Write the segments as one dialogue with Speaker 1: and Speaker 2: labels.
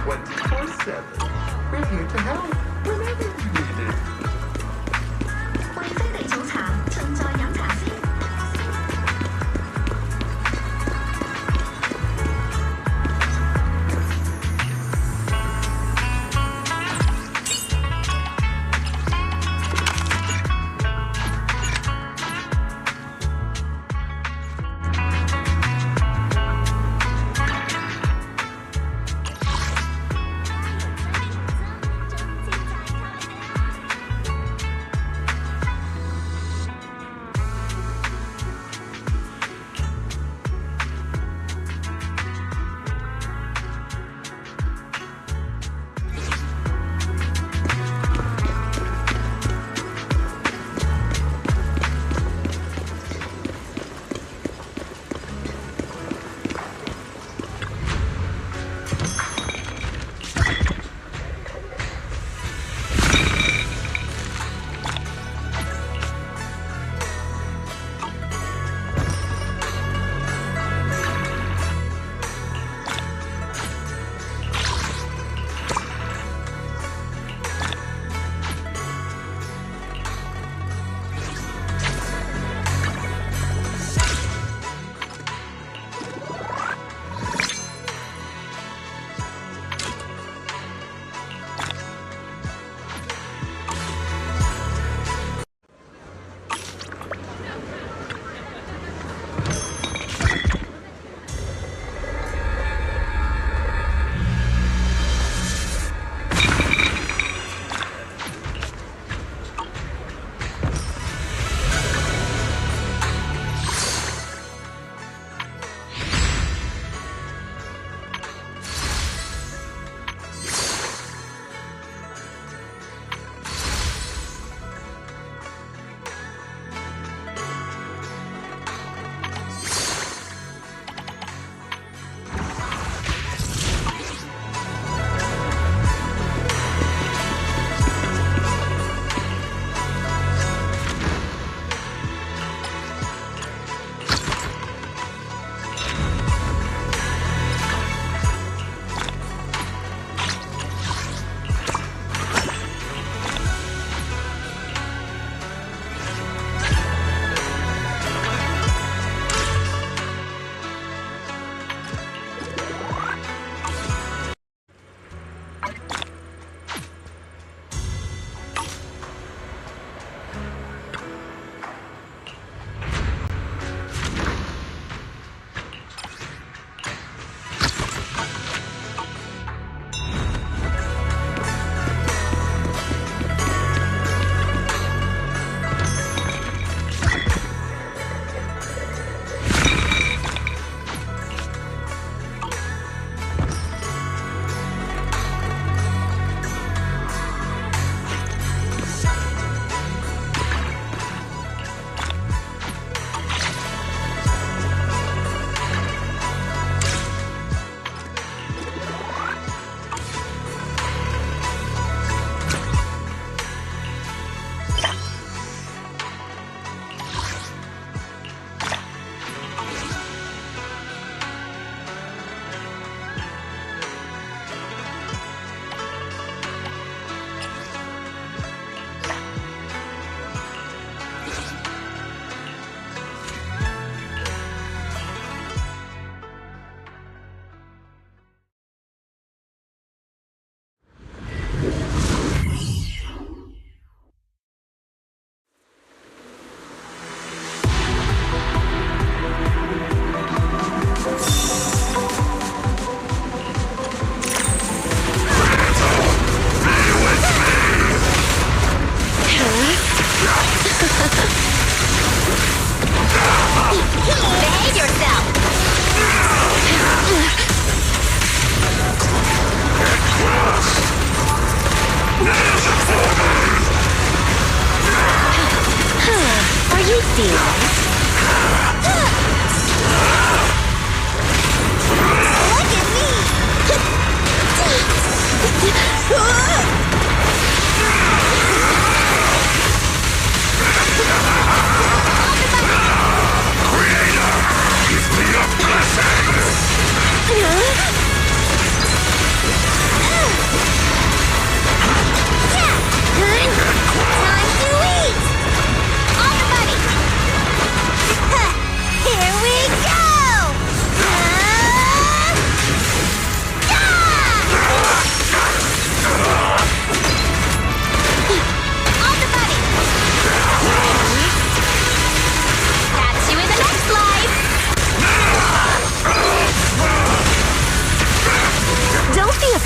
Speaker 1: 24/7. We're here to help whenever you need it.
Speaker 2: 灰飞地草茶，趁在飲茶先。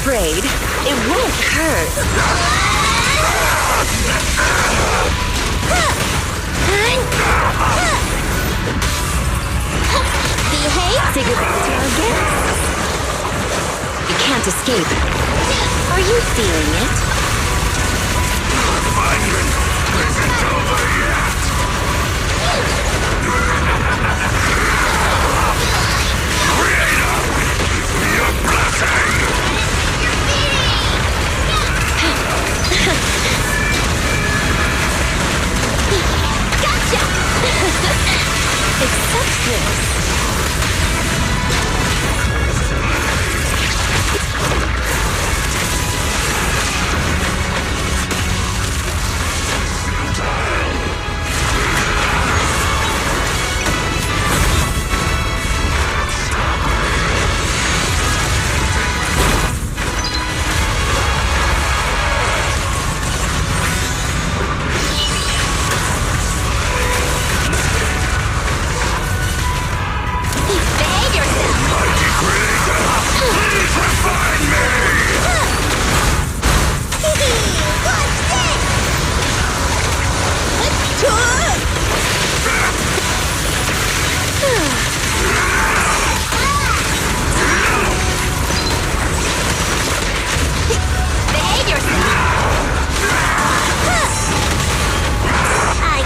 Speaker 3: afraid. It won't hurt. Behave. Say goodbye to our guests. You can't escape. Are you feeling it?
Speaker 1: Isn't over yet. Creator, your blessing.
Speaker 3: Gotcha! Accept this.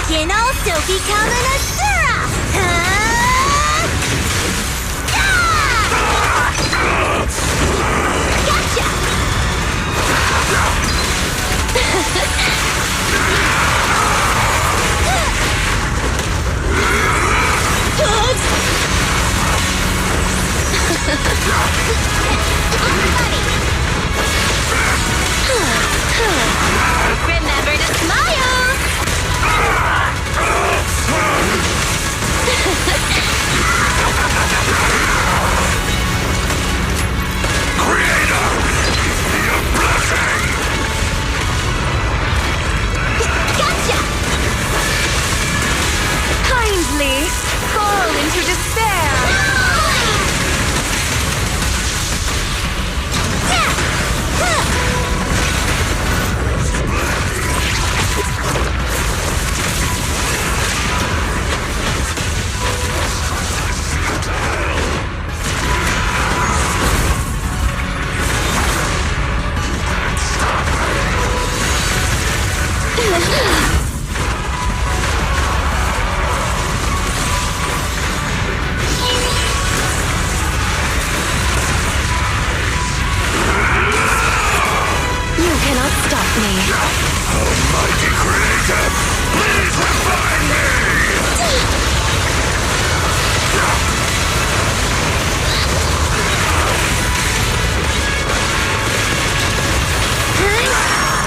Speaker 2: Can also become an Asura! Gotcha!
Speaker 3: Remember to smile!
Speaker 1: Creator, your blessing.
Speaker 3: Gotcha! Kindly fall into despair. You cannot stop me.
Speaker 1: Almighty Creator, please refine me.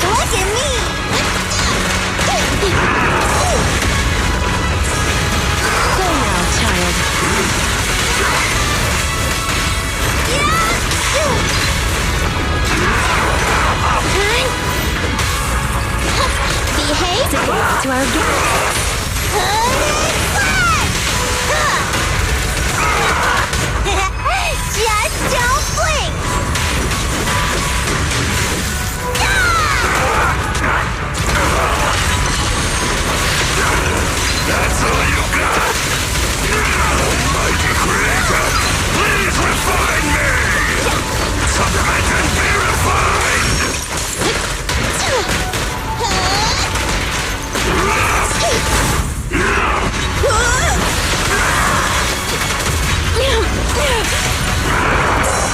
Speaker 2: Look at me!
Speaker 3: Go now, child.
Speaker 2: Behave!
Speaker 3: To our guests.
Speaker 2: Just don't blink!
Speaker 1: That's all you got. Almighty Creator, please refine me. Supplement and be refined.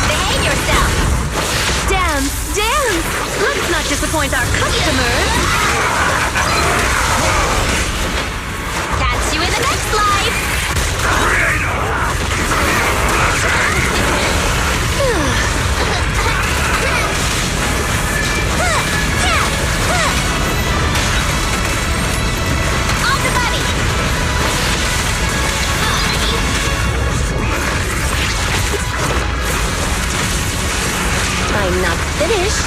Speaker 2: Behave yourself!
Speaker 3: Dance, dance! Let's not disappoint our customers.
Speaker 2: Catch you in the next life!
Speaker 1: Creator, your blessing.
Speaker 2: On the buddy!
Speaker 3: I'm not finished.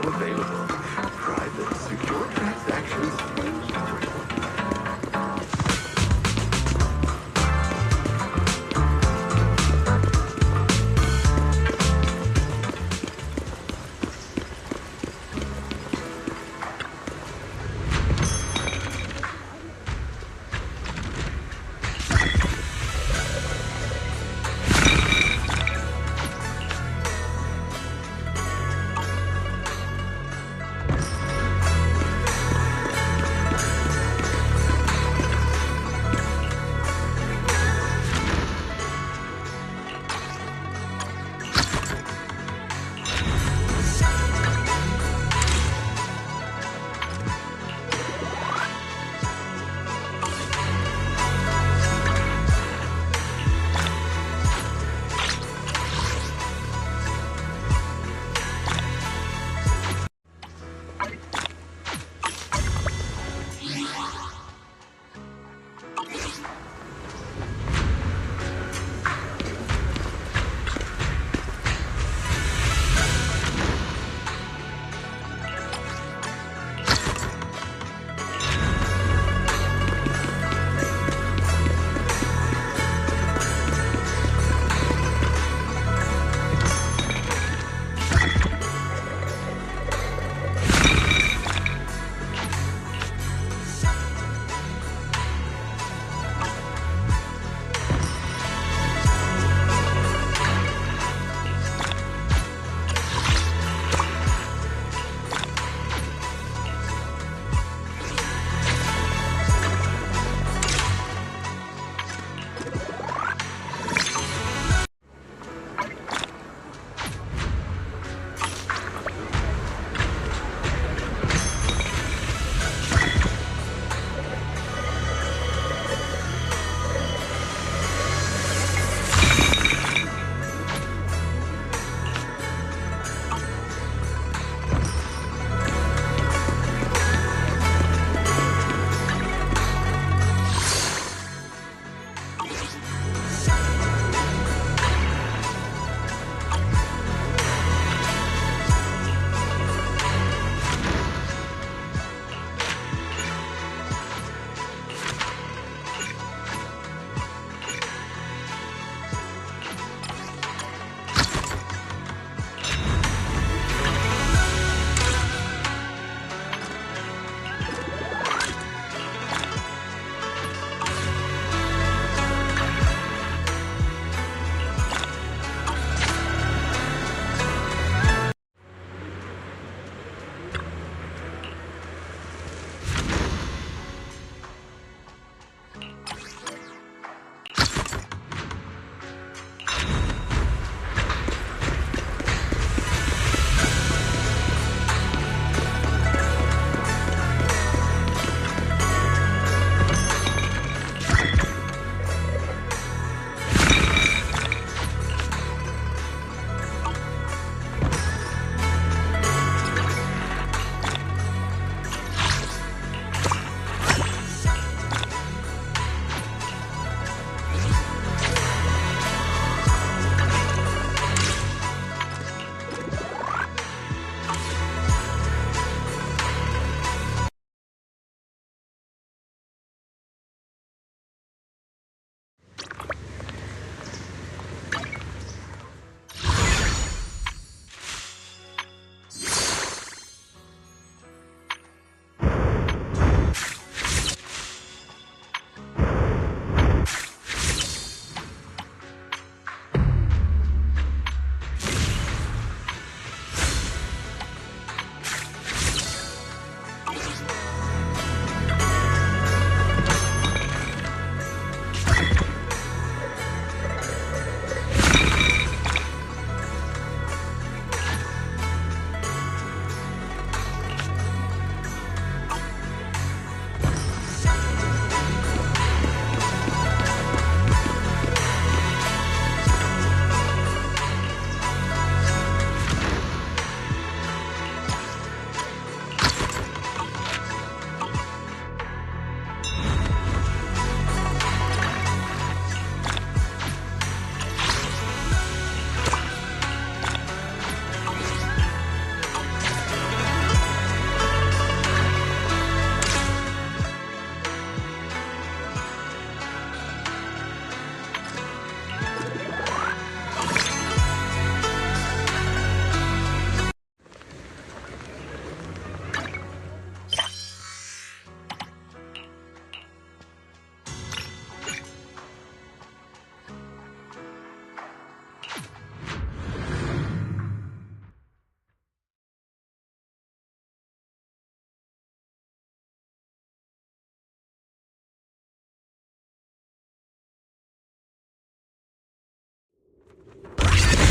Speaker 1: now available. Private, secure transactions.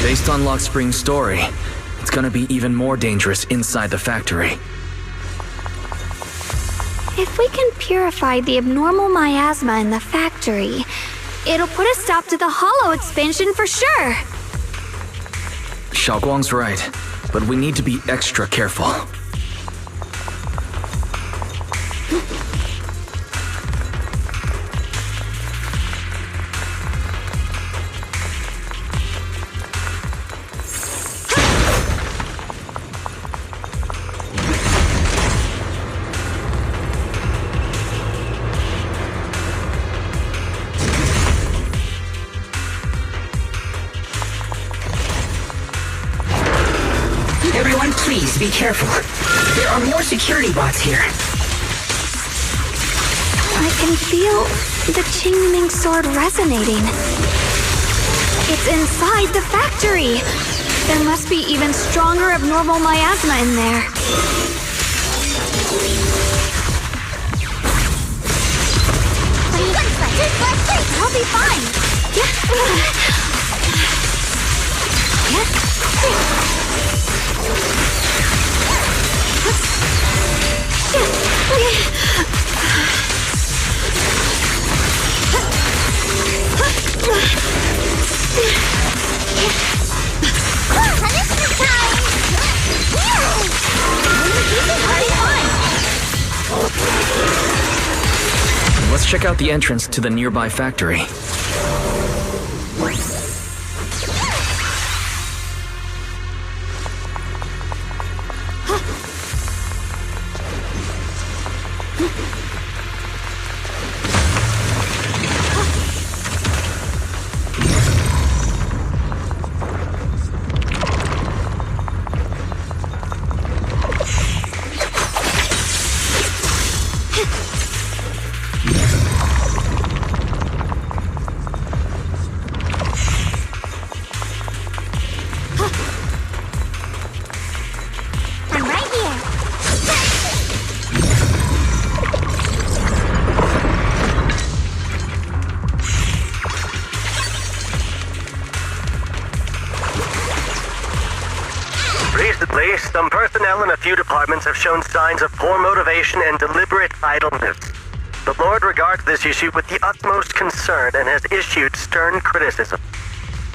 Speaker 4: Based on Lock Spring's story, it's gonna be even more dangerous inside the factory.
Speaker 2: If we can purify the abnormal miasma in the factory, it'll put a stop to the hollow expansion for sure.
Speaker 4: Xiaoguang's right, but we need to be extra careful.
Speaker 5: Everyone, please be careful. There are more security bots here.
Speaker 2: I can feel the Qingming sword resonating. It's inside the factory. There must be even stronger abnormal miasma in there. I'll be fine.
Speaker 4: Let's check out the entrance to the nearby factory.
Speaker 2: I'm right here.
Speaker 6: Recently, some personnel in a few departments have shown signs of poor motivation and deliberate idleness. The Lord regards this issue with the utmost concern and has issued stern criticism.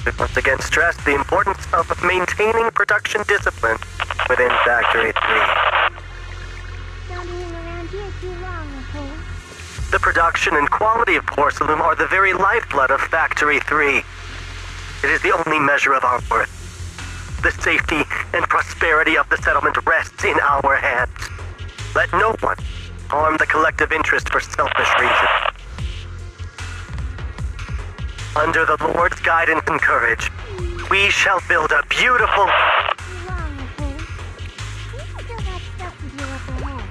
Speaker 6: We once again stress the importance of maintaining production discipline within Factory 3.
Speaker 7: Don't hang around here too long, okay?
Speaker 6: The production and quality of porcelain are the very lifeblood of Factory 3. It is the only measure of our worth. The safety and prosperity of the settlement rests in our hands. Let no one harm the collective interest for selfish reasons. Under the Lord's guidance and courage, we shall build a beautiful...
Speaker 7: Too long, okay? We still got stuff to do up ahead.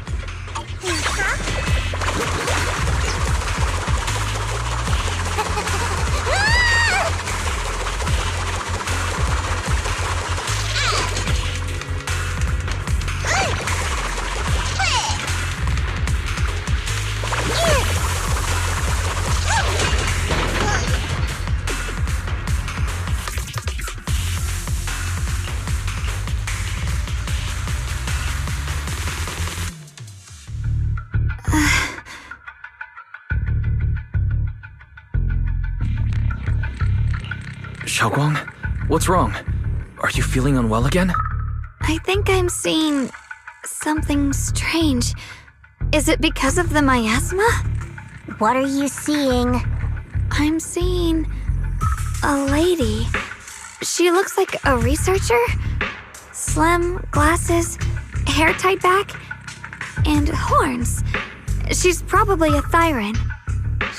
Speaker 4: Xiaoguang, what's wrong? Are you feeling unwell again?
Speaker 2: I think I'm seeing something strange. Is it because of the miasma?
Speaker 7: What are you seeing?
Speaker 2: I'm seeing a lady. She looks like a researcher. Slim, glasses, hair tied back, and horns. She's probably a Thyran.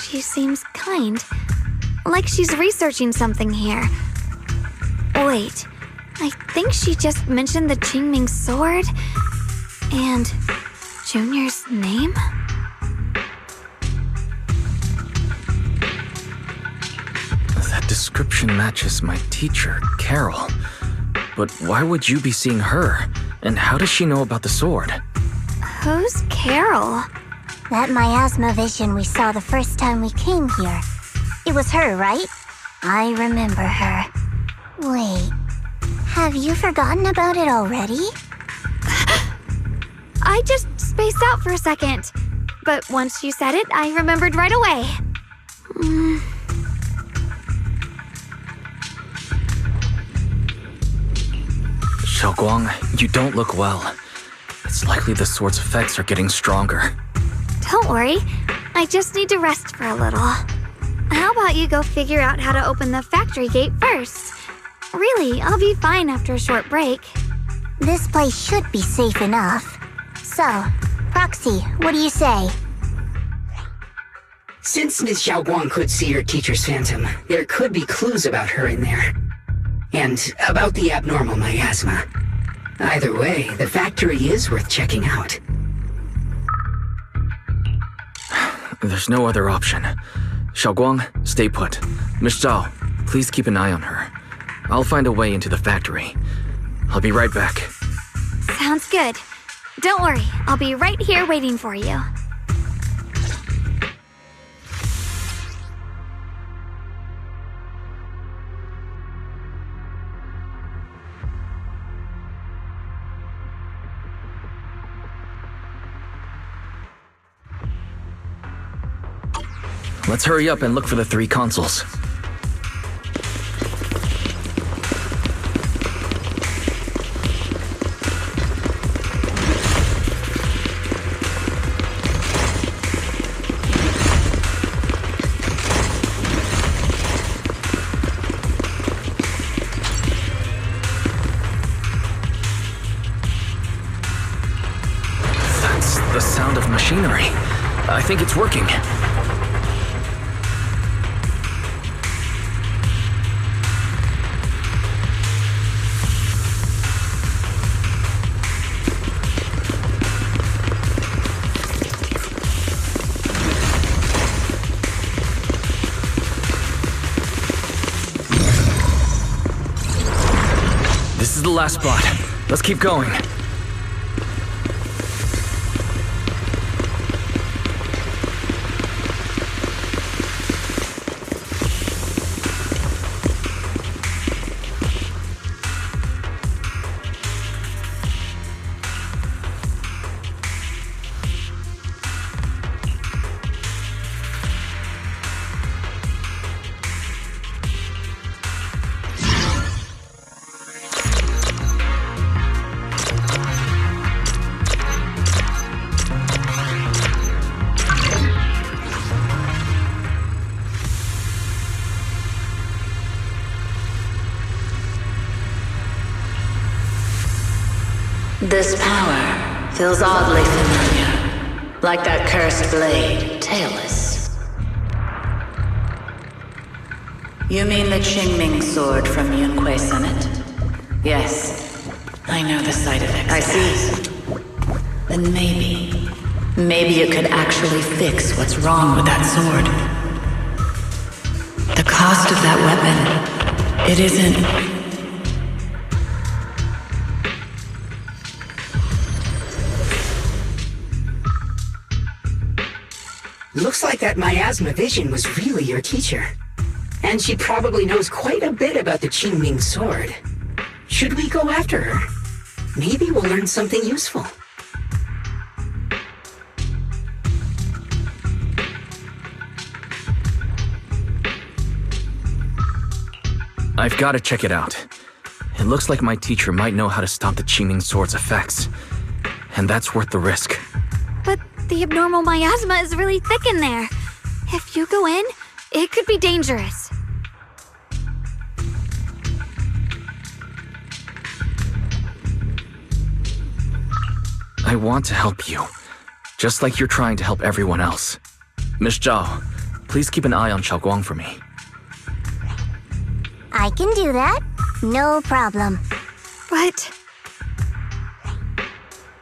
Speaker 2: She seems kind, like she's researching something here. Wait, I think she just mentioned the Qingming sword and Junior's name?
Speaker 4: That description matches my teacher, Carol. But why would you be seeing her? And how does she know about the sword?
Speaker 2: Who's Carol?
Speaker 7: That miasma vision we saw the first time we came here. It was her, right? I remember her. Wait, Have you forgotten about it already?
Speaker 2: I just spaced out for a second. But once you said it, I remembered right away.
Speaker 4: Xiaoguang, you don't look well. It's likely the sword's effects are getting stronger.
Speaker 2: Don't worry. I just need to rest for a little. How about you go figure out how to open the factory gate first? Really, I'll be fine after a short break.
Speaker 7: This place should be safe enough. So, Proxy, what do you say?
Speaker 5: Since Ms. Xiaoguang could see her teacher's phantom, there could be clues about her in there. And about the abnormal miasma. Either way, the factory is worth checking out.
Speaker 4: There's no other option. Xiaoguang, stay put. Miss Zhao, please keep an eye on her. I'll find a way into the factory. I'll be right back.
Speaker 2: Sounds good. Don't worry, I'll be right here waiting for you.
Speaker 4: Let's hurry up and look for the 3 consoles. That's the sound of machinery. I think it's working. This is the last spot. Let's keep going.
Speaker 8: This power feels oddly familiar, like that cursed blade, tailless. You mean the Qingming sword from Yunque Summit? Yes, I know the side effects. I see. Then maybe you could actually fix what's wrong with that sword. The cost of that weapon, it isn't...
Speaker 5: Looks like that miasma vision was really your teacher. And she probably knows quite a bit about the Qingming sword. Should we go after her? Maybe we'll learn something useful.
Speaker 4: I've got to check it out. It looks like my teacher might know how to stop the Qingming sword's effects. And that's worth the risk.
Speaker 2: But the abnormal miasma is really thick in there. If you go in, it could be dangerous.
Speaker 4: I want to help you, just like you're trying to help everyone else. Miss Zhao, please keep an eye on Xiaoguang for me.
Speaker 7: I can do that. No problem.
Speaker 2: But...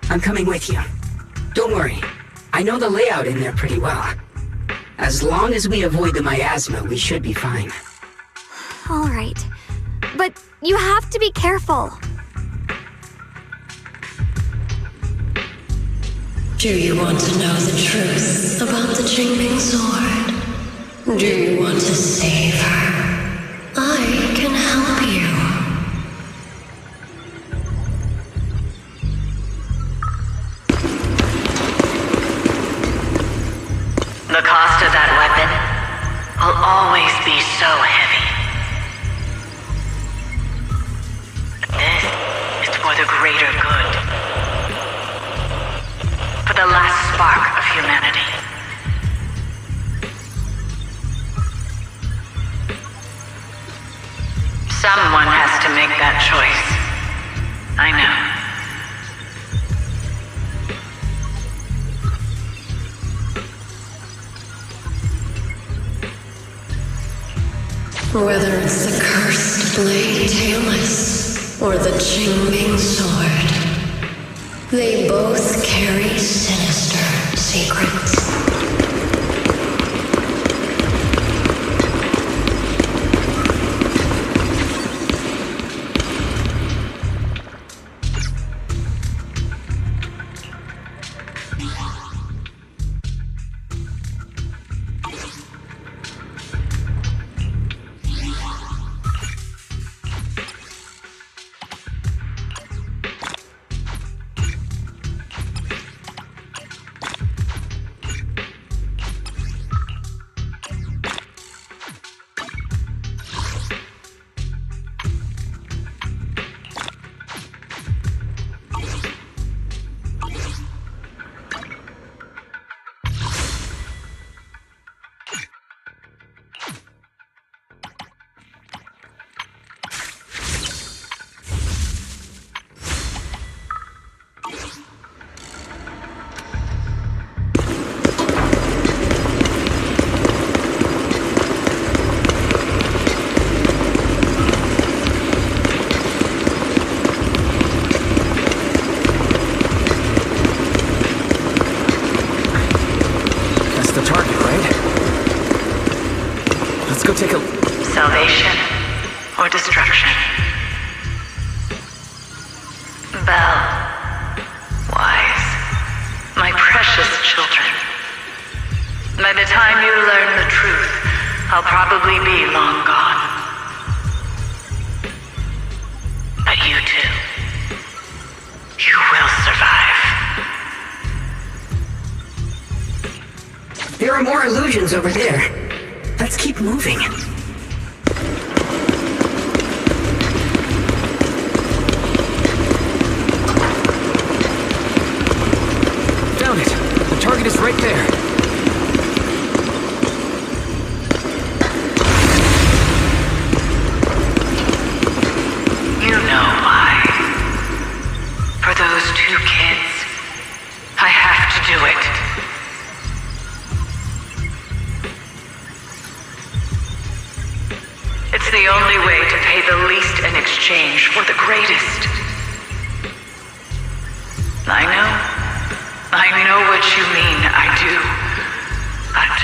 Speaker 5: I'm coming with you. Don't worry. I know the layout in there pretty well. As long as we avoid the miasma, we should be fine.
Speaker 2: all right. But you have to be careful.
Speaker 8: Do you want to know the truth about the Qingming sword? Do you want to save her? I can help you. for the last spark of humanity. Someone has to make that choice. I know.
Speaker 9: Whether it's the cursed blade Tailless or the Qingming sword, they both carry sinister secrets.
Speaker 8: Salvation or destruction. Belle, Wise, my precious children. By the time you learn the truth, I'll probably be long gone. But you two, you will survive.
Speaker 5: There are more illusions over there. Let's keep moving.
Speaker 4: Found it! The target is right there.
Speaker 8: You know why. For those two kids, I have to do it. It's the only way to pay the least in exchange for the greatest. I know what you mean, I do. But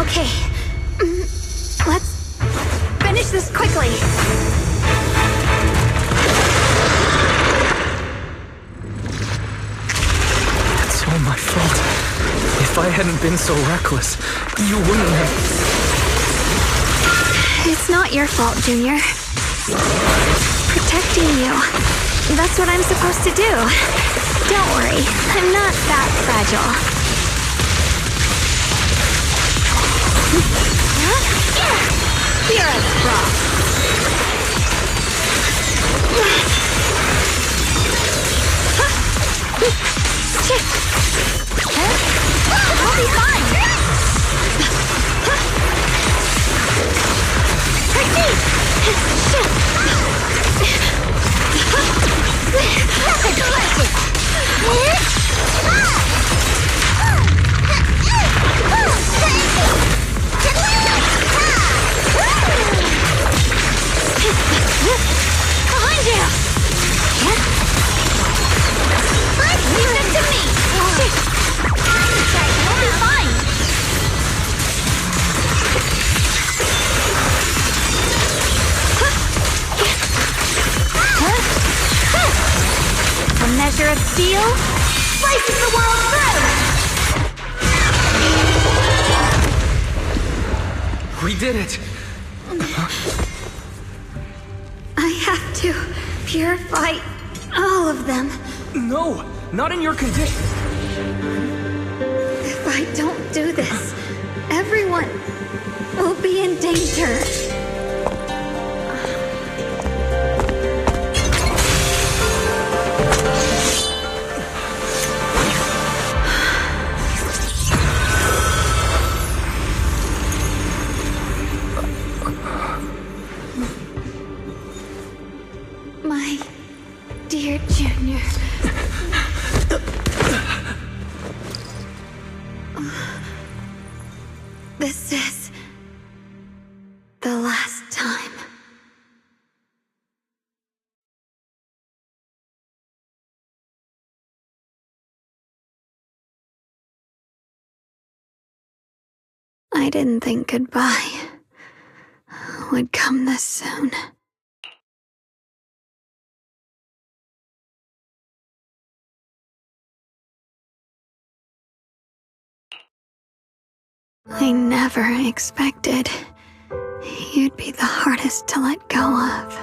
Speaker 2: Okay. Let's finish this quickly.
Speaker 4: It's all my fault. If I hadn't been so reckless, you wouldn't have...
Speaker 2: It's not your fault, Junior. Protecting you. That's what I'm supposed to do. Don't worry, I'm not that fragile. You're a prop. I'll be fine. Behind you! Leave it to me! We'll be fine! A measure of steel slices the world through!
Speaker 4: We did it!
Speaker 2: I have to purify all of them.
Speaker 4: No! Not in your condition!
Speaker 2: If I don't do this, everyone will be in danger. My dear Junior. This is the last time. I didn't think goodbye would come this soon. I never expected you'd be the hardest to let go of.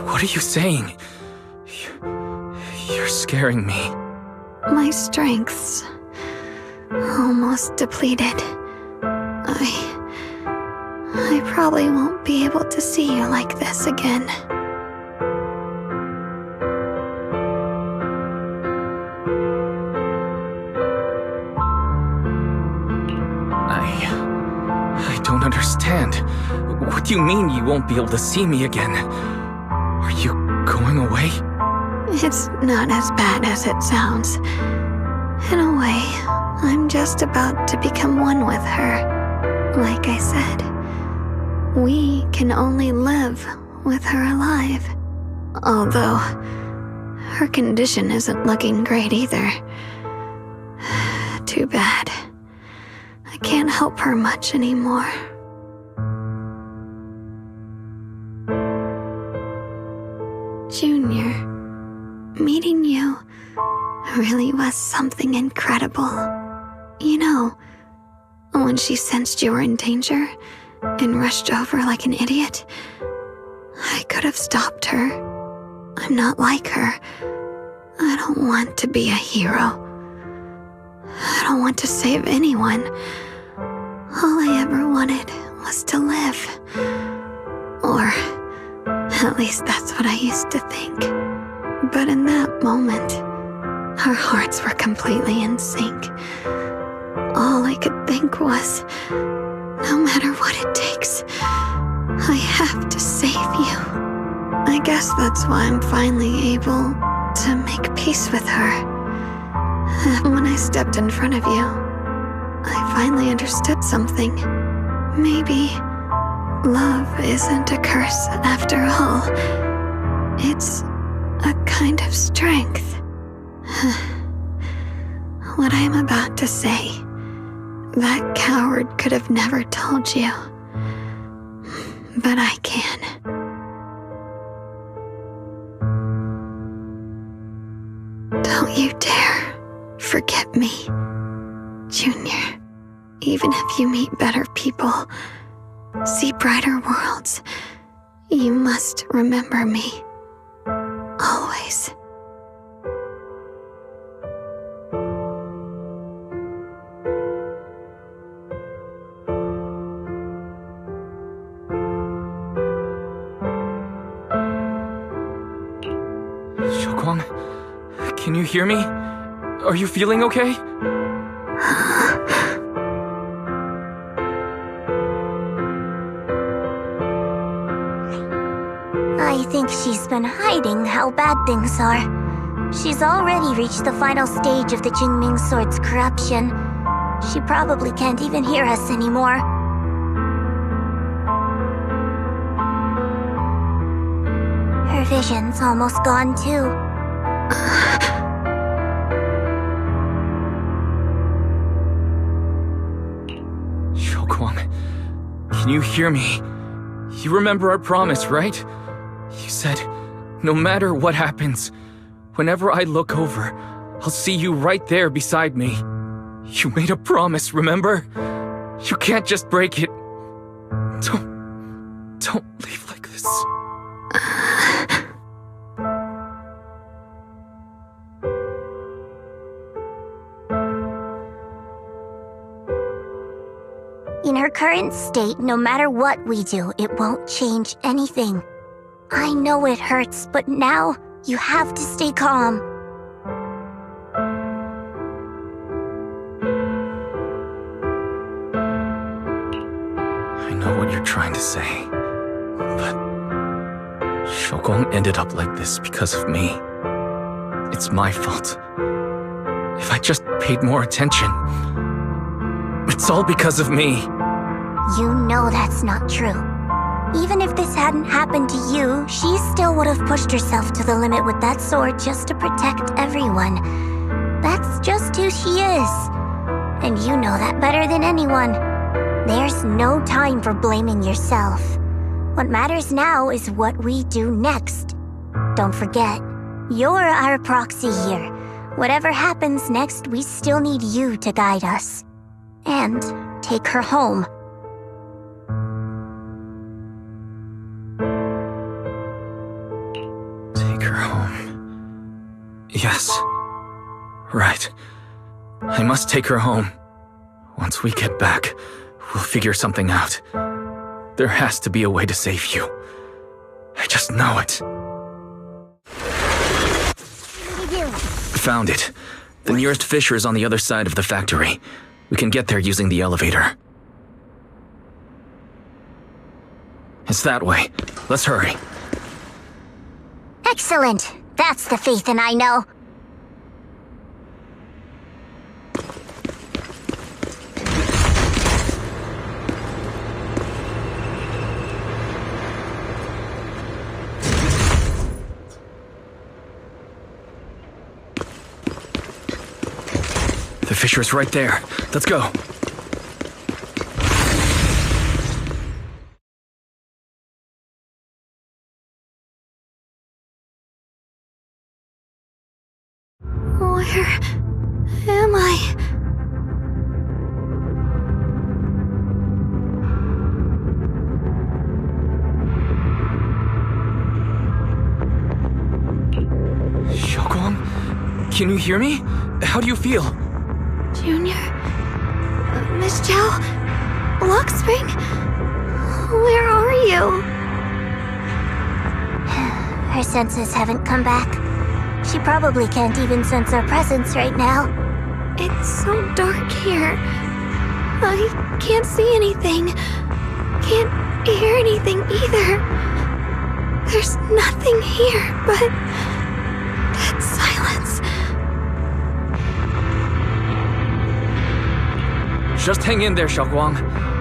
Speaker 4: What are you saying? You're scaring me.
Speaker 2: My strength's almost depleted. I probably won't be able to see you like this again.
Speaker 4: I don't understand. What do you mean you won't be able to see me again? Are you going away?
Speaker 2: It's not as bad as it sounds. In a way, I'm just about to become one with her. Like I said, we can only live with her alive. Although, her condition isn't looking great either. Too bad. I can't help her much anymore. Junior, meeting you really was something incredible. You know, when she sensed you were in danger and rushed over like an idiot, I could have stopped her. I'm not like her. I don't want to be a hero. I don't want to save anyone. All I ever wanted was to live. Or at least that's what I used to think. But in that moment, our hearts were completely in sync. All I could think was, no matter what it takes, I have to save you. I guess that's why I'm finally able to make peace with her. When I stepped in front of you, I finally understood something. Maybe love isn't a curse after all. It's a kind of strength. What I'm about to say, that coward could have never told you. But I can. Don't you dare forget me, Junior. Even if you meet better people, see brighter worlds, you must remember me. Always.
Speaker 4: Xiaoguang, can you hear me? Are you feeling okay?
Speaker 7: I think she's been hiding how bad things are. She's already reached the final stage of the Qingming Sword's corruption. She probably can't even hear us anymore. Her vision's almost gone too.
Speaker 4: Xiaoguang, can you hear me? You remember our promise, right? You said, no matter what happens, whenever I look over, I'll see you right there beside me. You made a promise, remember? You can't just break it. Don't leave like this.
Speaker 7: In her current state, no matter what we do, it won't change anything. I know it hurts, but now you have to stay calm.
Speaker 4: I know what you're trying to say, but Xiaoguang ended up like this because of me. It's my fault. If I just paid more attention, it's all because of me.
Speaker 7: You know that's not true. Even if this hadn't happened to you, she still would have pushed herself to the limit with that sword just to protect everyone. That's just who she is. And you know that better than anyone. There's no time for blaming yourself. What matters now is what we do next. Don't forget, you're our proxy here. Whatever happens next, we still need you to guide us. And take her home.
Speaker 4: Yes. Right. I must take her home. Once we get back, we'll figure something out. There has to be a way to save you. I just know it.
Speaker 7: What do you do?
Speaker 4: Found it. The nearest fissure is on the other side of the factory. We can get there using the elevator. It's that way. Let's hurry.
Speaker 7: Excellent. That's the Phaethon I know.
Speaker 4: The fissure's right there. Let's go.
Speaker 2: Where am I?
Speaker 4: Xiaoguang, can you hear me? How do you feel?
Speaker 2: Junior? Miss Zhao? Luxspring? Where are you?
Speaker 7: Her senses haven't come back. She probably can't even sense our presence right now.
Speaker 2: It's so dark here. I can't see anything. Can't hear anything either. There's nothing here but dead silence.
Speaker 4: Just hang in there, Xiaoguang.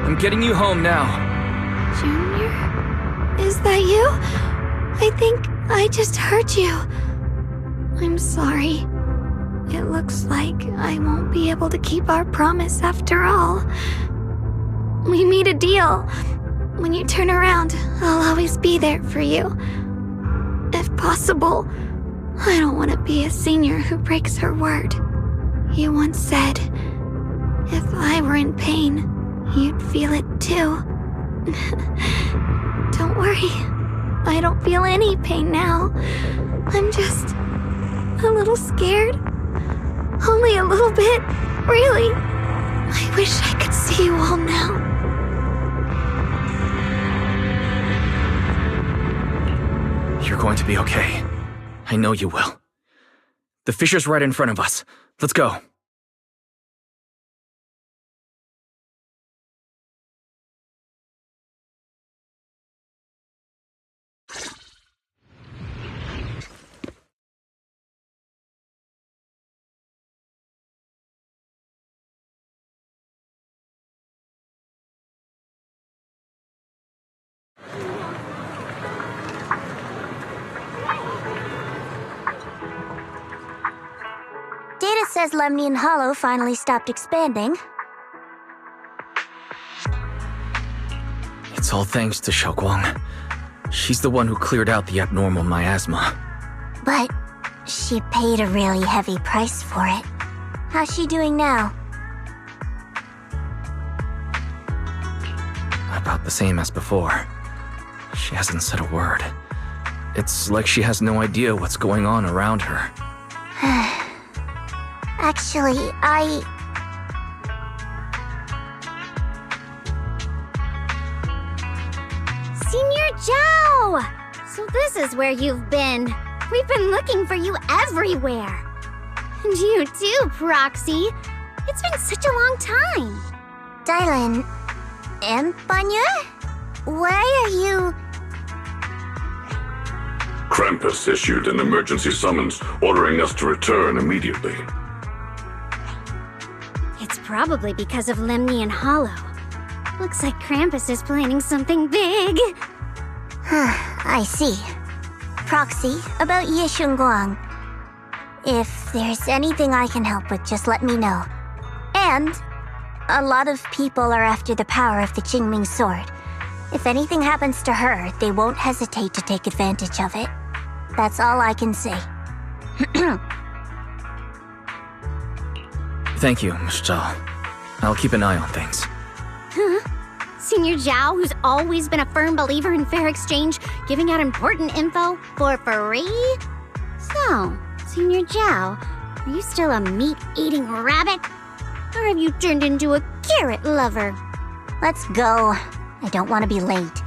Speaker 4: I'm getting you home now.
Speaker 2: Junior? Is that you? I think I just heard you. sorry. It looks like I won't be able to keep our promise after all. We made a deal. When you turn around, I'll always be there for you. If possible, I don't want to be a senior who breaks her word. You once said, if I were in pain, you'd feel it too. Don't worry, I don't feel any pain now. I'm just a little scared. Only a little bit, really. I wish I could see you all now.
Speaker 4: You're going to be okay. I know you will. The fissure's right in front of us. Let's go.
Speaker 7: Data says Lemnian Hollow finally stopped expanding.
Speaker 4: It's all thanks to Xiaoguang. She's the one who cleared out the abnormal miasma.
Speaker 7: But she paid a really heavy price for it. How's she doing now?
Speaker 4: About the same as before. She hasn't said a word. It's like she has no idea what's going on around her.
Speaker 7: Actually,
Speaker 10: Senior Zhao! So this is where you've been. We've been looking for you everywhere. And you too, Proxy. It's been such a long time.
Speaker 7: Dylan, Empanya? Why are you...
Speaker 1: Krampus issued an emergency summons ordering us to return immediately.
Speaker 10: It's probably because of Lemnian Hollow. Looks like Krampus is planning something big.
Speaker 7: I see. Proxy, about Ye Shunguang. If there's anything I can help with, just let me know. And a lot of people are after the power of the Qingming sword. If anything happens to her, they won't hesitate to take advantage of it. That's all I can say.
Speaker 4: Thank you, Miss Zhao. I'll keep an eye on things.
Speaker 10: Huh? Senior Zhao, who's always been a firm believer in fair exchange, giving out important info for free? So, Senior Zhao, are you still a meat-eating rabbit? Or have you turned into a carrot lover?
Speaker 7: Let's go. I don't want to be late.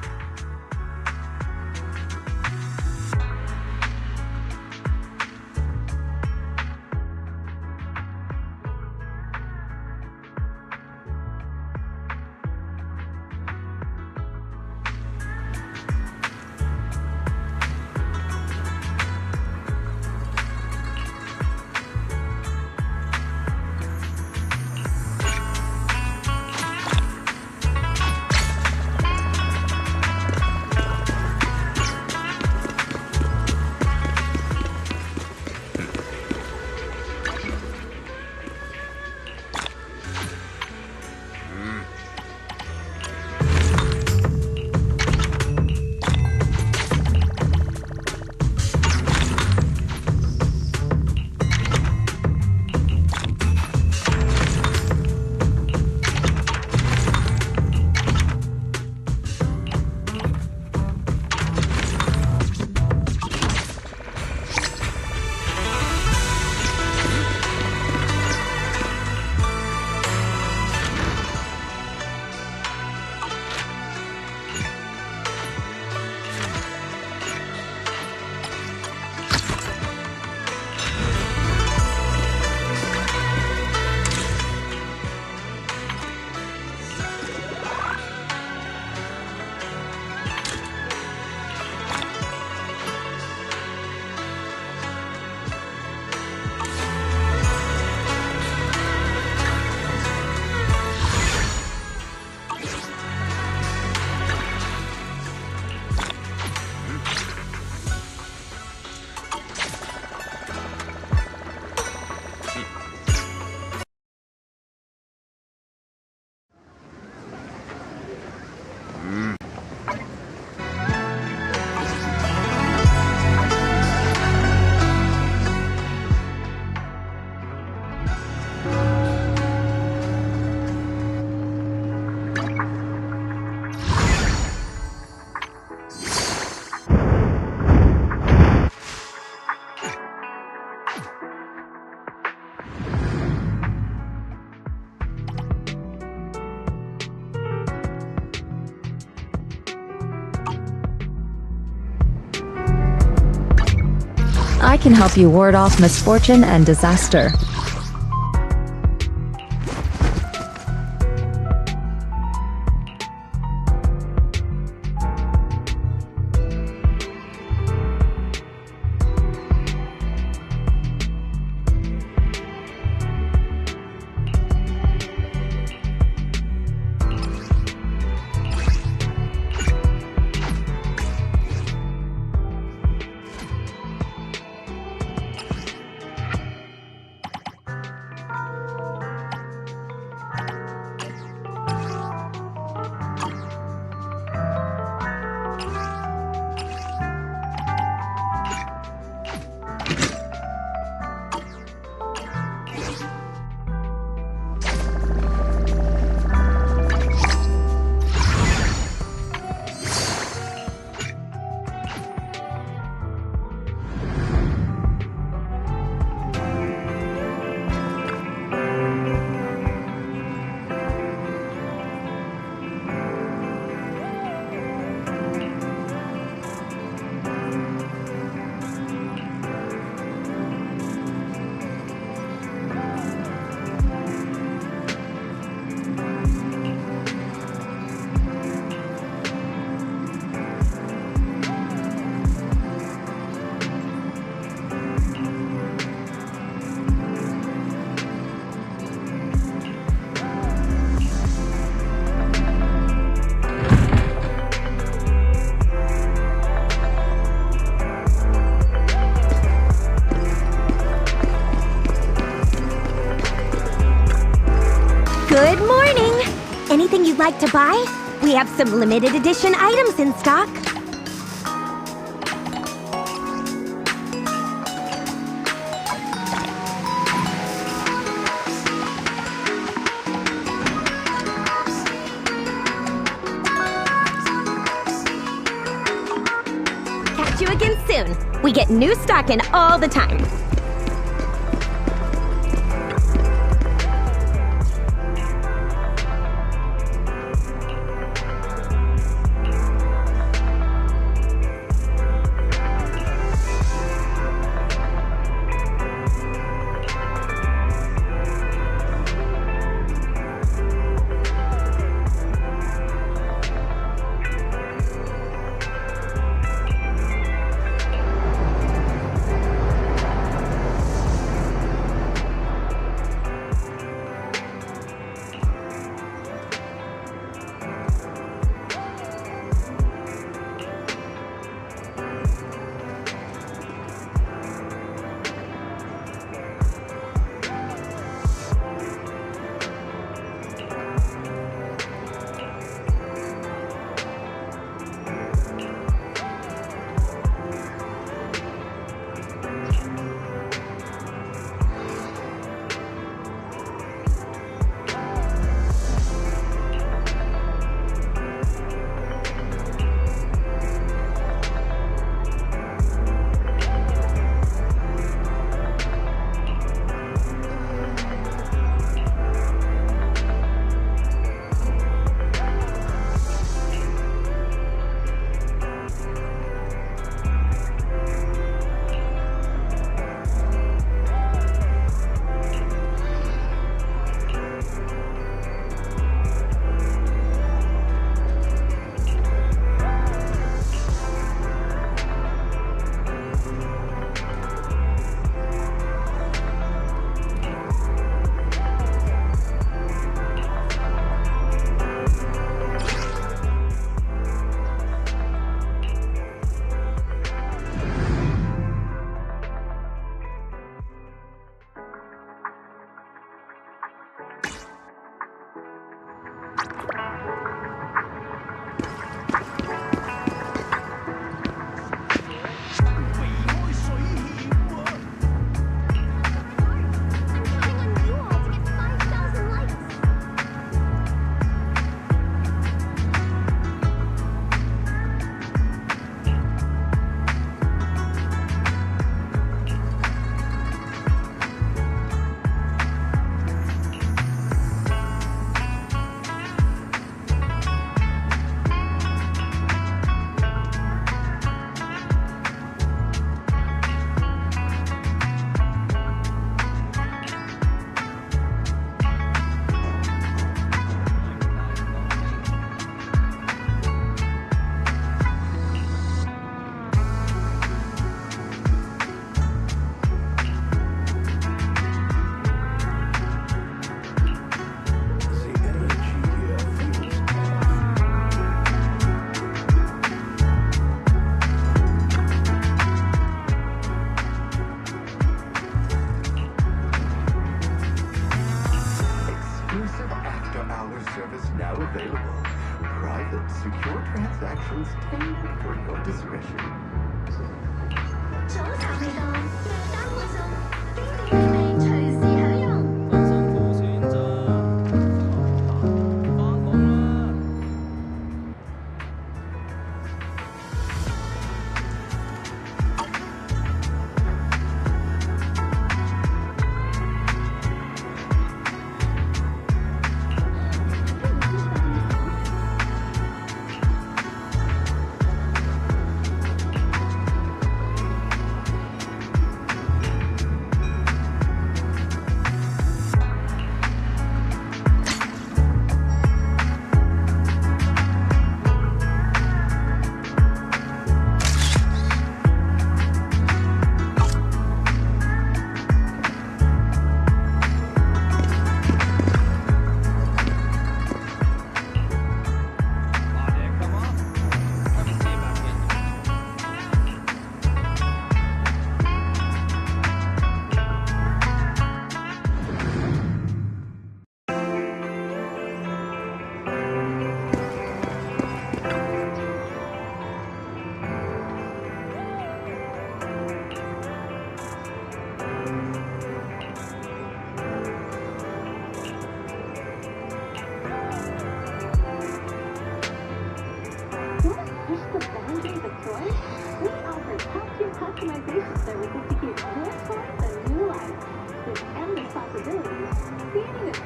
Speaker 11: I can help you ward off misfortune and disaster.
Speaker 12: Good morning! Anything you'd like to buy? We have some limited edition items in stock. Catch you again soon. We get new stock in all the time.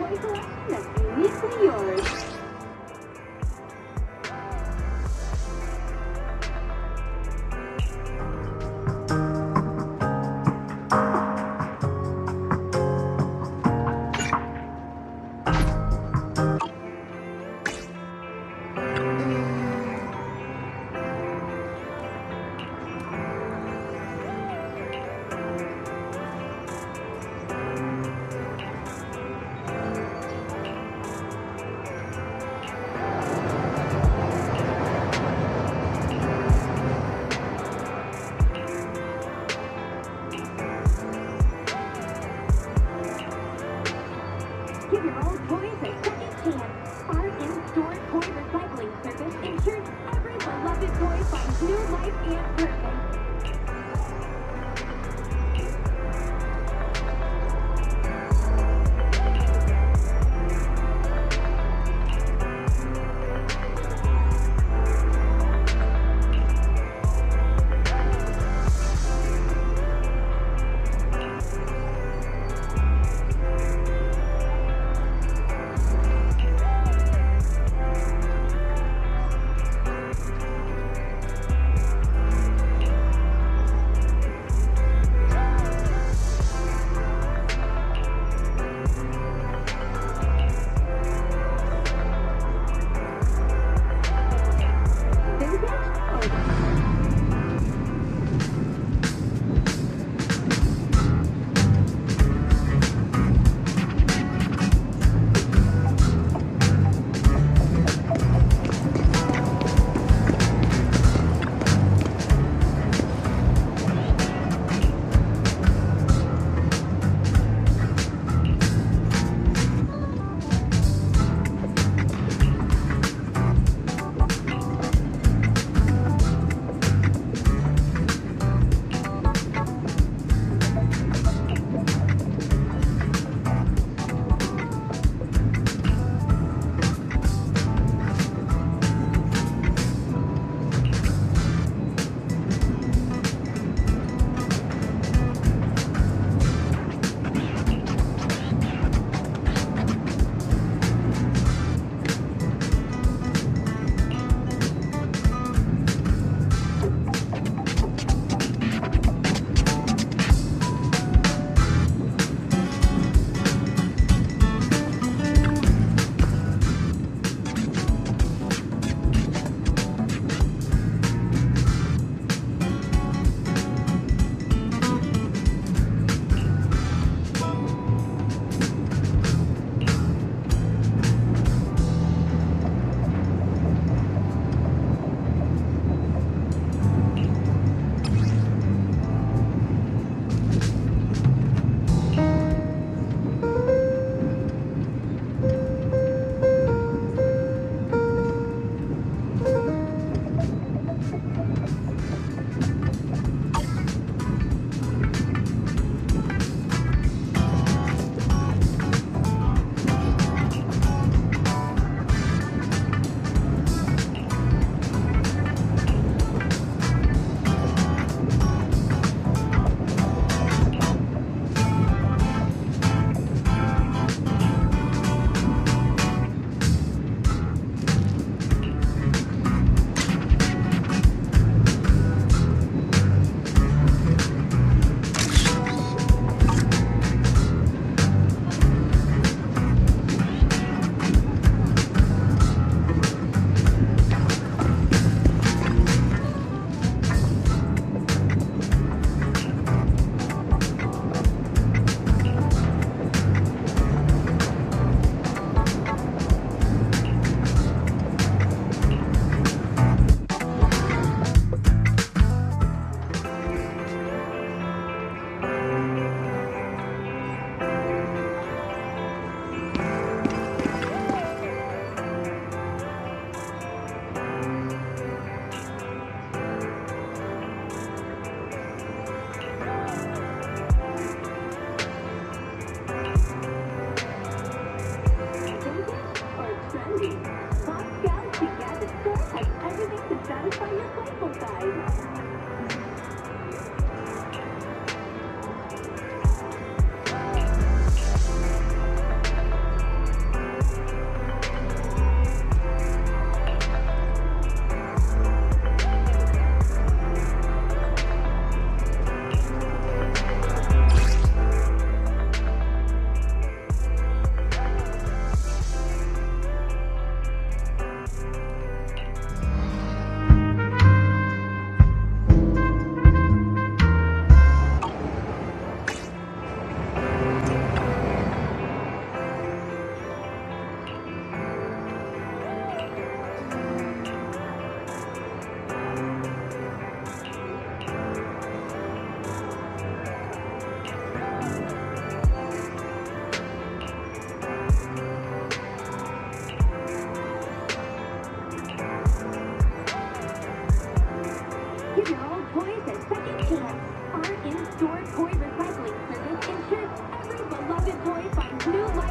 Speaker 13: toy collection that's uniquely yours.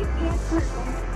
Speaker 13: life and purpose.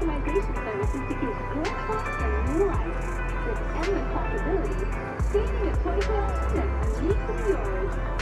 Speaker 13: customization services to give your clock a new life. With endless possibilities, gaining a toy collection that's uniquely yours.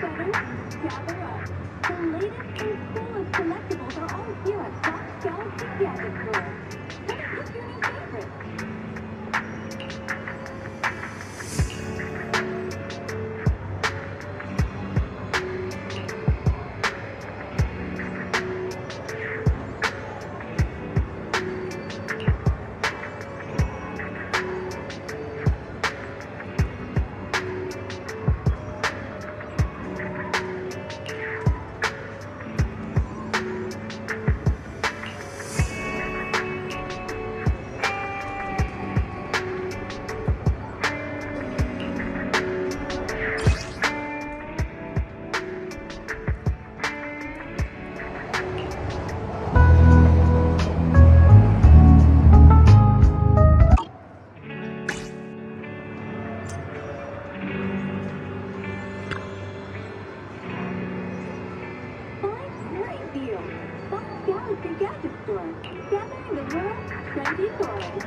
Speaker 13: trendsetters, gather up. The latest and coolest collectibles are all here at Fox Galaxy Gadget Store. Come and pick your new favorite. Great deal. Fox Galaxy Gadget Store. Gathering the world's trendy toys.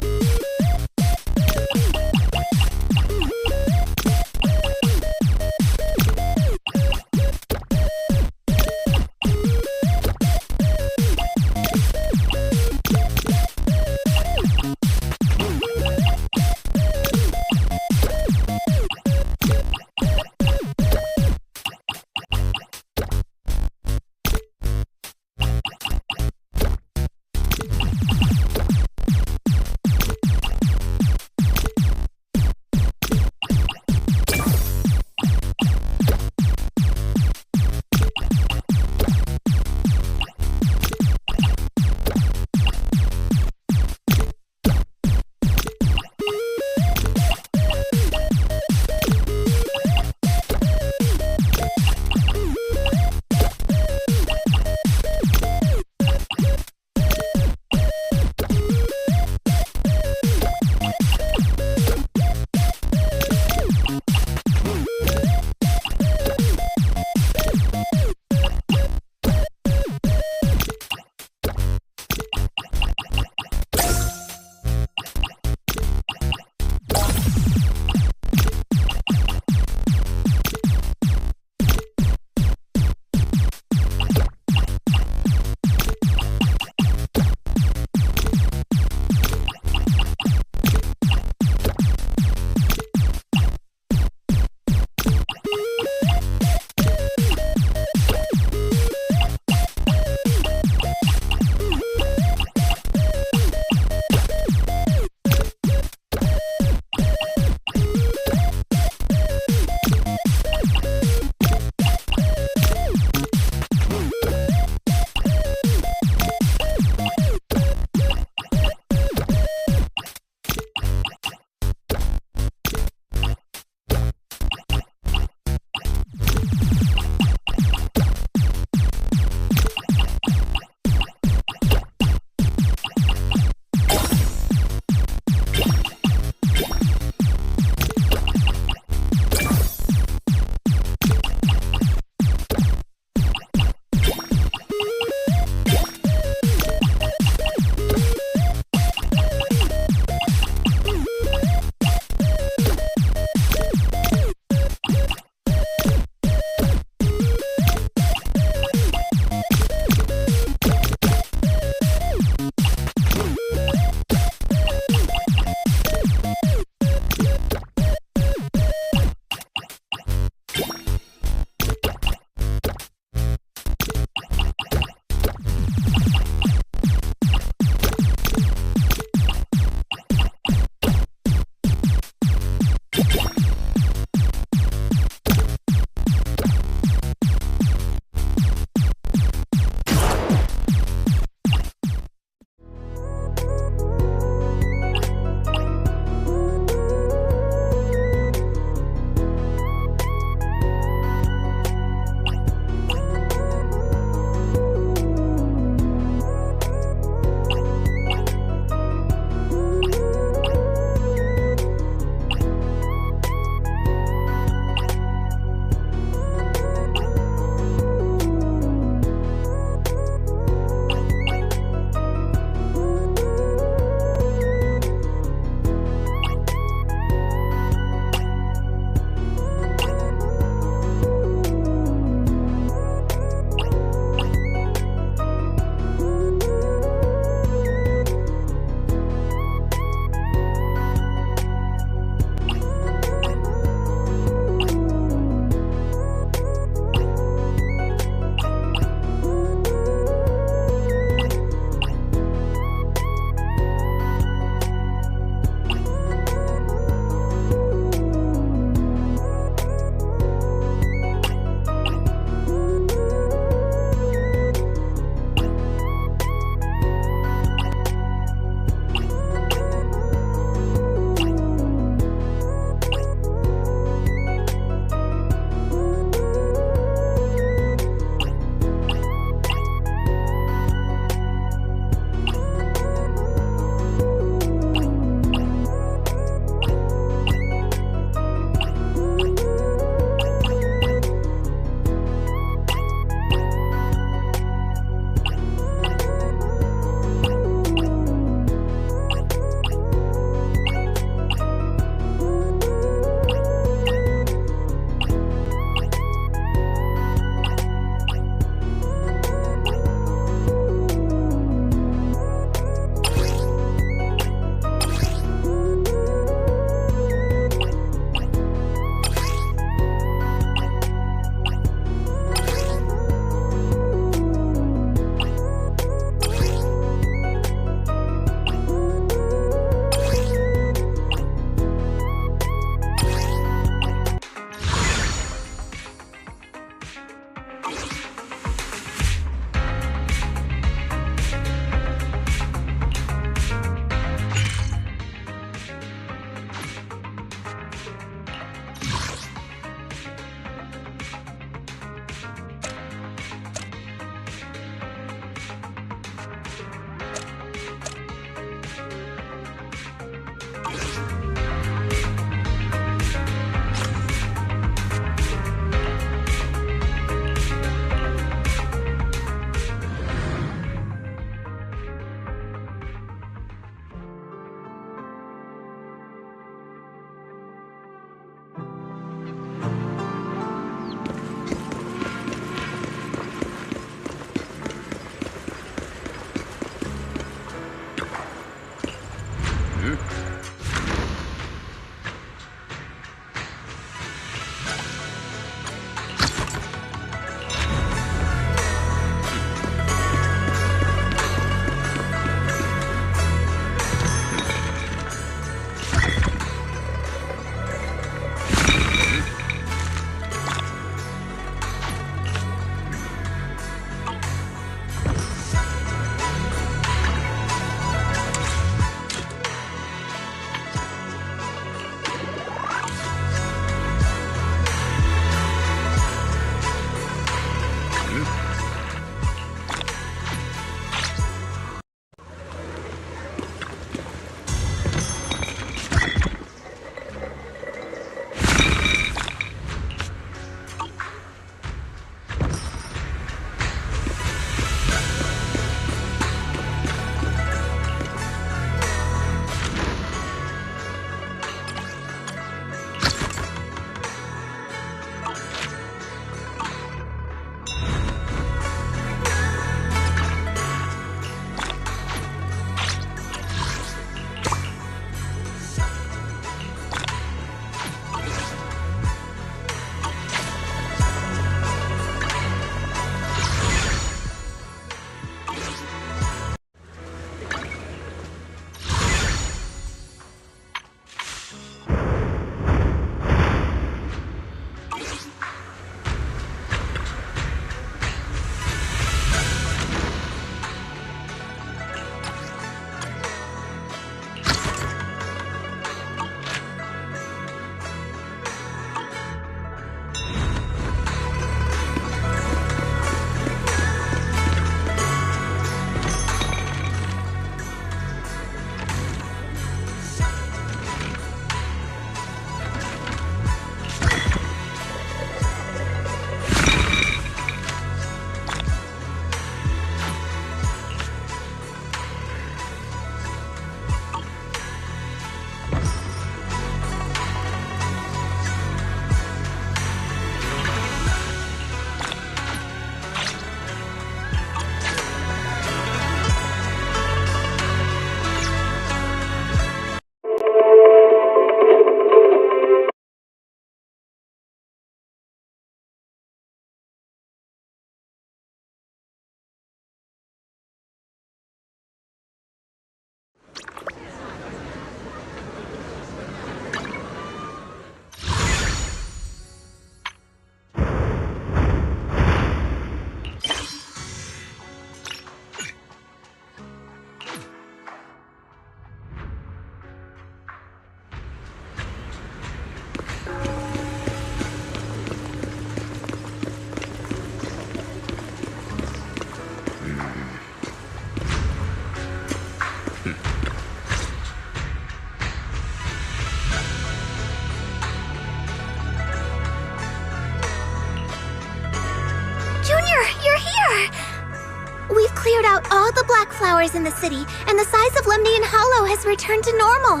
Speaker 2: We've cleared out all the black flowers in the city, and the size of Lemnian Hollow has returned to normal.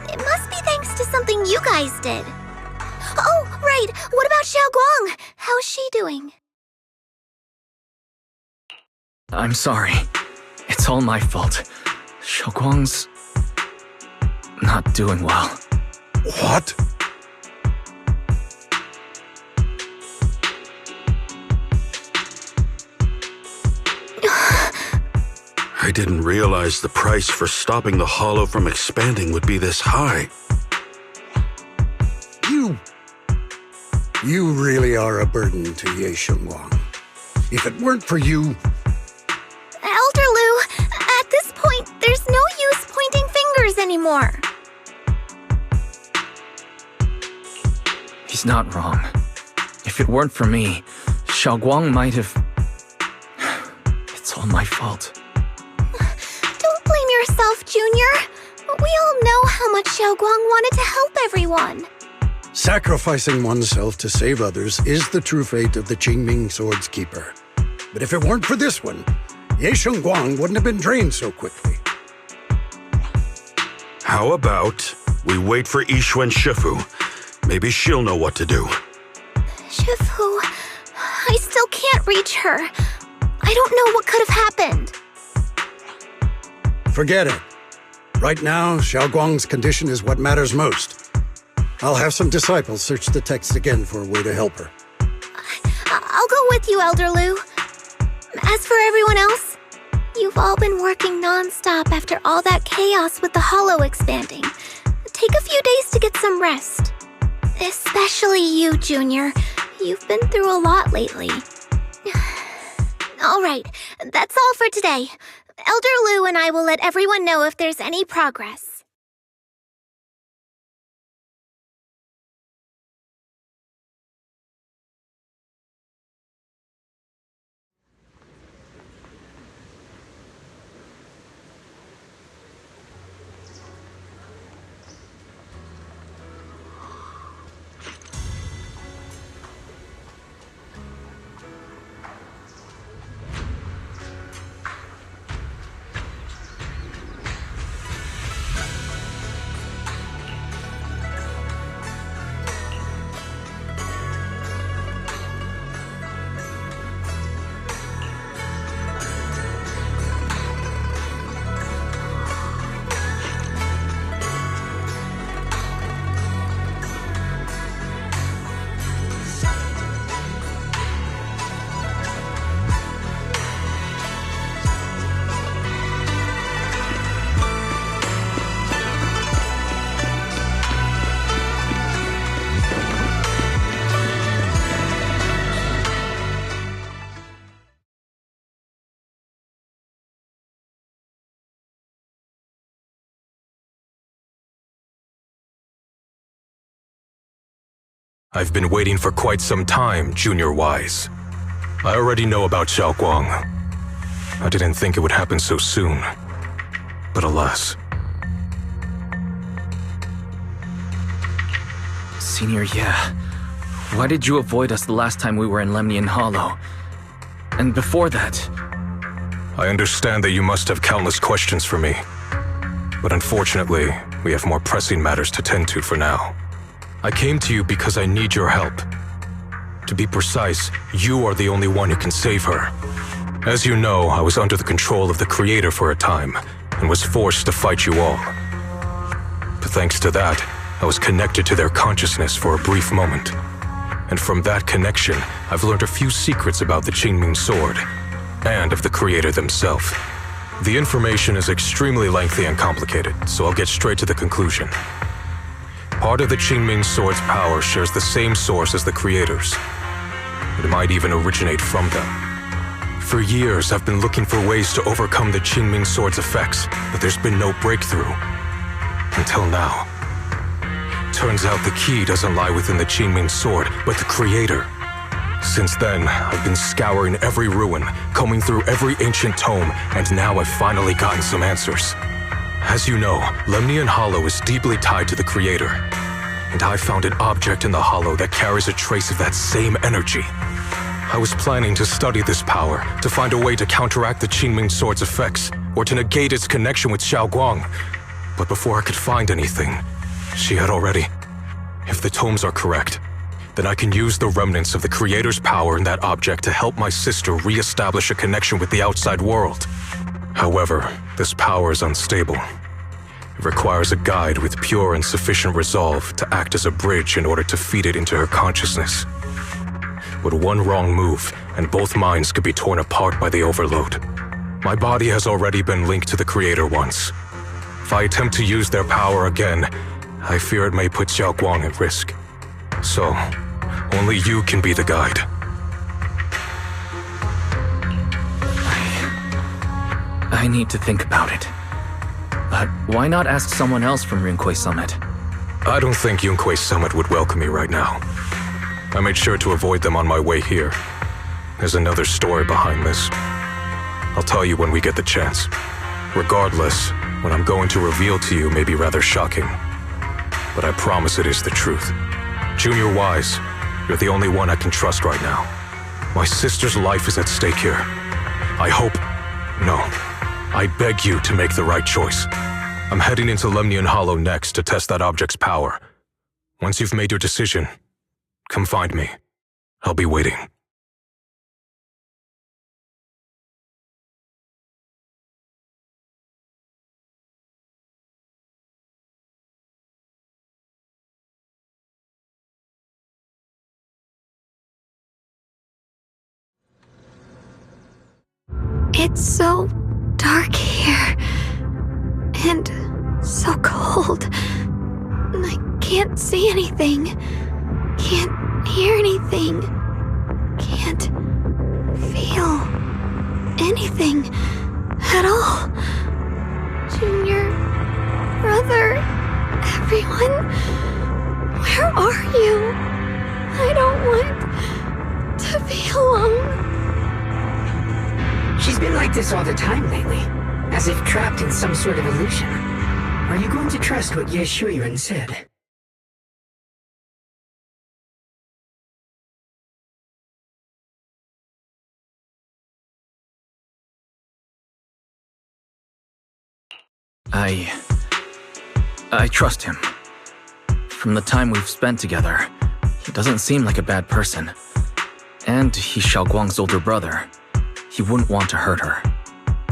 Speaker 2: It must be thanks to something you guys did. Oh, right. What about Xiaoguang? How's she doing?
Speaker 4: I'm sorry. It's all my fault. Xiaoguang's not doing well.
Speaker 14: What? I didn't realize the price for stopping the hollow from expanding would be this high.
Speaker 15: You really are a burden to Ye Xiongguang. If it weren't for you...
Speaker 2: Elder Lu, at this point, there's no use pointing fingers anymore.
Speaker 4: He's not wrong. If it weren't for me, Xiaoguang might have... It's all my fault.
Speaker 2: Don't blame yourself, Junior. We all know how much Xiaoguang wanted to help everyone.
Speaker 15: Sacrificing oneself to save others is the true fate of the Qingming Sword's keeper. But if it weren't for this one, Ye Xiongguang wouldn't have been drained so quickly.
Speaker 14: How about we wait for Yixuan Shifu? Maybe she'll know what to do.
Speaker 2: Shifu, I still can't reach her. I don't know what could have happened.
Speaker 15: Forget it. Right now, Xiaoguang's condition is what matters most. I'll have some disciples search the text again for a way to help her.
Speaker 2: I'll go with you, Elder Lu. As for everyone else, you've all been working non-stop after all that chaos with the hollow expanding. Take a few days to get some rest. Especially you, Junior. You've been through a lot lately. All right, that's all for today. Elder Lu and I will let everyone know if there's any progress.
Speaker 16: I've been waiting for quite some time, Junior Wise. I already know about Xiaoguang. I didn't think it would happen so soon. But alas.
Speaker 4: Senior, yeah. Why did you avoid us the last time we were in Lemnian Hollow? And before that...
Speaker 16: I understand that you must have countless questions for me. But unfortunately, we have more pressing matters to tend to for now. I came to you because I need your help. To be precise, you are the only one who can save her. As you know, I was under the control of the Creator for a time, and was forced to fight you all. But thanks to that, I was connected to their consciousness for a brief moment. And from that connection, I've learned a few secrets about the Qingming Sword, and of the Creator themselves. The information is extremely lengthy and complicated, so I'll get straight to the conclusion. Part of the Qingming Sword's power shares the same source as the Creator's. It might even originate from them. For years, I've been looking for ways to overcome the Qingming Sword's effects, but there's been no breakthrough. Until now. Turns out the key doesn't lie within the Qingming Sword, but the Creator. Since then, I've been scouring every ruin, combing through every ancient tome, and now I've finally gotten some answers. As you know, Lemnian Hollow is deeply tied to the Creator, and I found an object in the Hollow that carries a trace of that same energy. I was planning to study this power, to find a way to counteract the Qingming Sword's effects, or to negate its connection with Xiaoguang. But before I could find anything, she had already... If the tomes are correct, then I can use the remnants of the Creator's power in that object to help my sister re-establish a connection with the outside world. However, this power is unstable. It requires a guide with pure and sufficient resolve to act as a bridge in order to feed it into her consciousness. But one wrong move, and both minds could be torn apart by the overload. My body has already been linked to the Creator once. If I attempt to use their power again, I fear it may put Xiaoguang at risk. So, only you can be the guide.
Speaker 4: I need to think about it. But why not ask someone else from Yunquei Summit?
Speaker 16: I don't think Yunquei Summit would welcome me right now. I made sure to avoid them on my way here. There's another story behind this. I'll tell you when we get the chance. Regardless, what I'm going to reveal to you may be rather shocking. But I promise it is the truth. Junior Wise, you're the only one I can trust right now. My sister's life is at stake here. I hope... No. I beg you to make the right choice. I'm heading into Lemnian Hollow next to test that object's power. Once you've made your decision, come find me. I'll be waiting.
Speaker 2: It's so dark here. And so cold. I can't see anything. Can't hear anything. Can't feel anything at all. Junior, brother, everyone, where are you? I don't want to be alone.
Speaker 5: She's been like this all the time lately, as if trapped in some sort of illusion. Are you going to trust what Ye Shuiren said?
Speaker 4: I trust him. From the time we've spent together, he doesn't seem like a bad person. And he's Xiaoguang's older brother. He wouldn't want to hurt her.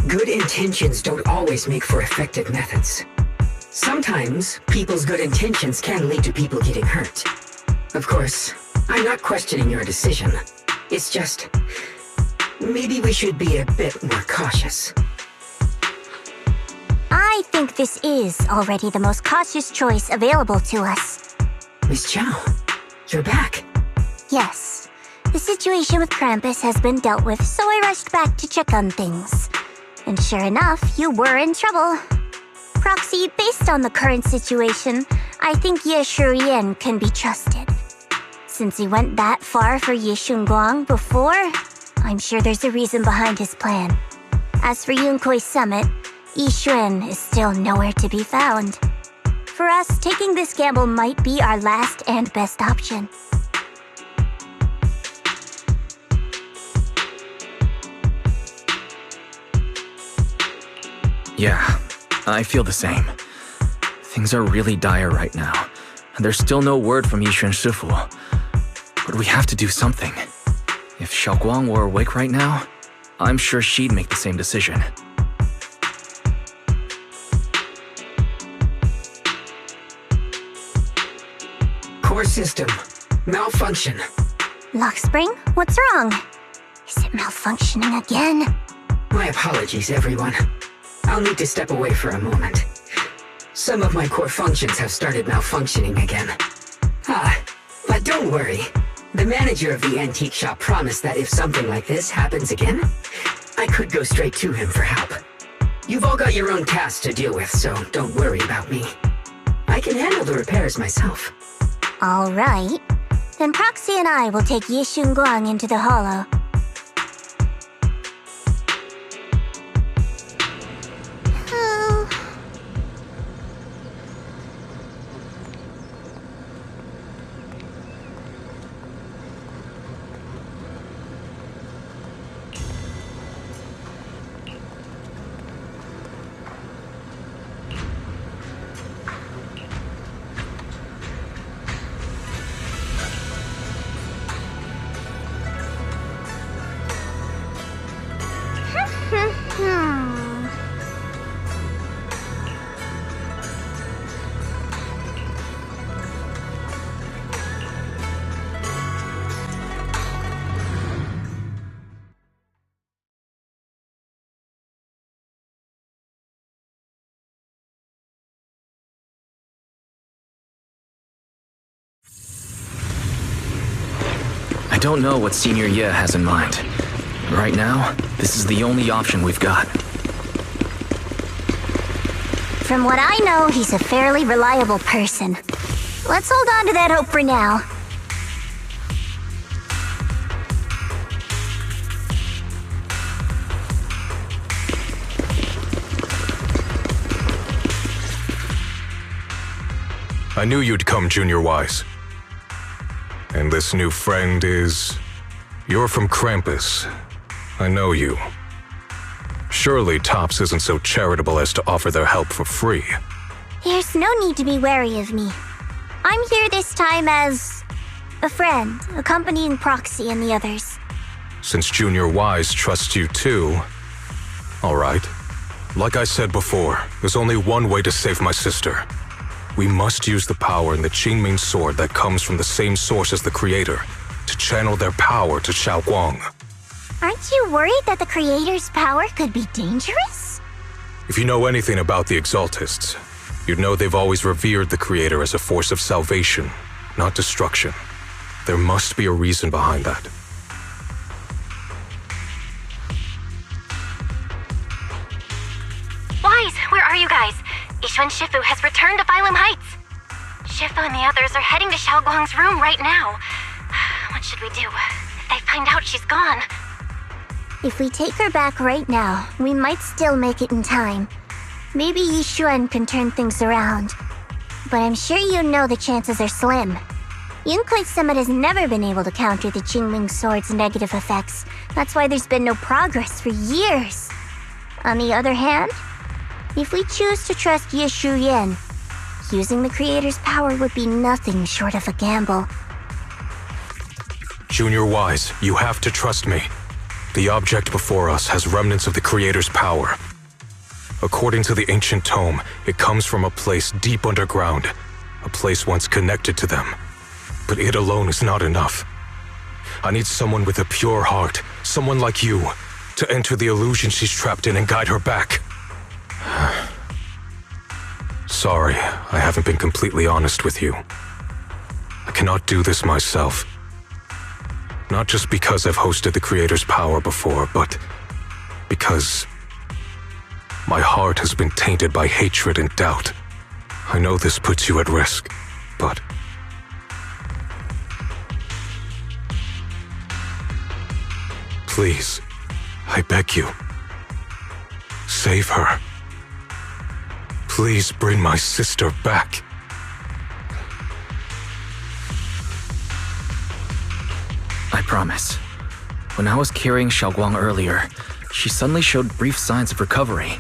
Speaker 5: Good intentions don't always make for effective methods. Sometimes, people's good intentions can lead to people getting hurt. Of course, I'm not questioning your decision. It's just, maybe we should be a bit more cautious.
Speaker 7: I think this is already the most cautious choice available to us.
Speaker 5: Miss Chow, you're back.
Speaker 7: Yes. The situation with Krampus has been dealt with, so I rushed back to check on things. And sure enough, you were in trouble. Proxy, based on the current situation, I think Ye Shuiren can be trusted. Since he went that far for Ye Shunguang before, I'm sure there's a reason behind his plan. As for Yunkui's summit, Yixuan is still nowhere to be found. For us, taking this gamble might be our last and best option.
Speaker 4: Yeah, I feel the same. Things are really dire right now, and there's still no word from Yixuan Shifu. But we have to do something. If Xiaoguang were awake right now, I'm sure she'd make the same decision.
Speaker 5: Core system. Malfunction.
Speaker 7: Lock spring? What's wrong? Is it malfunctioning again?
Speaker 5: My apologies, everyone. I'll need to step away for a moment. Some of my core functions have started malfunctioning again. But don't worry. The manager of the antique shop promised that if something like this happens again, I could go straight to him for help. You've all got your own tasks to deal with, so don't worry about me. I can handle the repairs myself.
Speaker 7: All right. Then Proxy and I will take Ye Shunguang into the hollow.
Speaker 4: I don't know what Senior Ye has in mind. Right now, this is the only option we've got.
Speaker 7: From what I know, he's a fairly reliable person. Let's hold on to that hope for now.
Speaker 16: I knew you'd come, Junior Wise. And this new friend is... You're from Krampus. I know you. Surely Tops isn't so charitable as to offer their help for free.
Speaker 7: There's no need to be wary of me. I'm here this time as... a friend, accompanying Proxy and the others.
Speaker 16: Since Junior Wise trusts you too... Alright. Like I said before, there's only one way to save my sister. We must use the power in the Qingming sword that comes from the same source as the Creator, to channel their power to Xiaoguang.
Speaker 7: Aren't you worried that the Creator's power could be dangerous?
Speaker 16: If you know anything about the Exaltists, you'd know they've always revered the Creator as a force of salvation, not destruction. There must be a reason behind that.
Speaker 17: Wise, where are you guys? Ishu and Shifu has returned to Phylum Heights. Shifu and the others are heading to Xiaoguang's room right now. What should we do? If they find out she's gone.
Speaker 7: If we take her back right now, we might still make it in time. Maybe Yishuan can turn things around. But I'm sure you know the chances are slim. Yunkwei Summit has never been able to counter the Qingming Sword's negative effects. That's why there's been no progress for years. On the other hand, if we choose to trust Yishu Yan, using the Creator's power would be nothing short of a gamble.
Speaker 16: Junior Wise, you have to trust me. The object before us has remnants of the Creator's power. According to the ancient tome, it comes from a place deep underground, a place once connected to them. But it alone is not enough. I need someone with a pure heart, someone like you, to enter the illusion she's trapped in and guide her back. Sorry, I haven't been completely honest with you. I cannot do this myself. Not just because I've hosted the Creator's power before, but because my heart has been tainted by hatred and doubt. I know this puts you at risk, but please, I beg you, save her. Please bring my sister back.
Speaker 4: I promise. When I was carrying Xiaoguang earlier, she suddenly showed brief signs of recovery.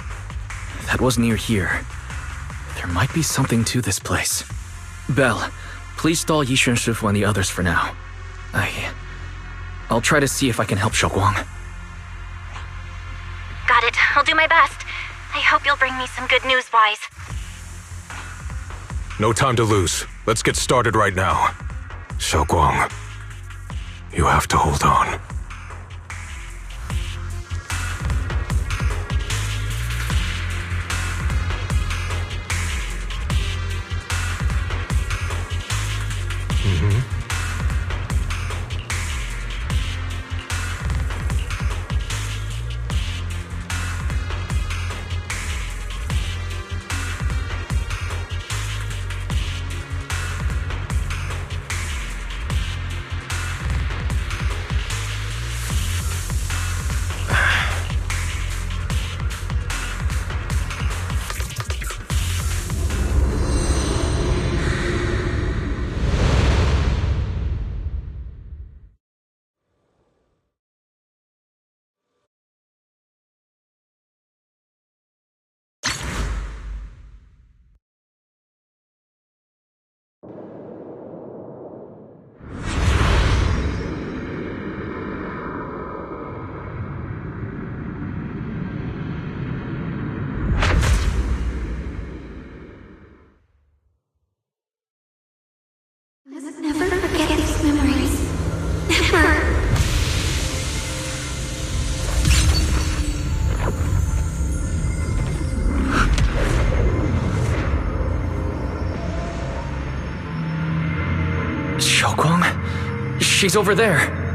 Speaker 4: That was near here. There might be something to this place. Belle, please stall Yishu and Shifu and the others for now. I'll try to see if I can help Xiaoguang.
Speaker 17: Got it. I'll do my best. I hope you'll bring me some good news, Wise.
Speaker 16: No time to lose. Let's get started right now. Xiaoguang, you have to hold on.
Speaker 2: Never forget these memories. Never.
Speaker 4: Xiaoguang? She's over there.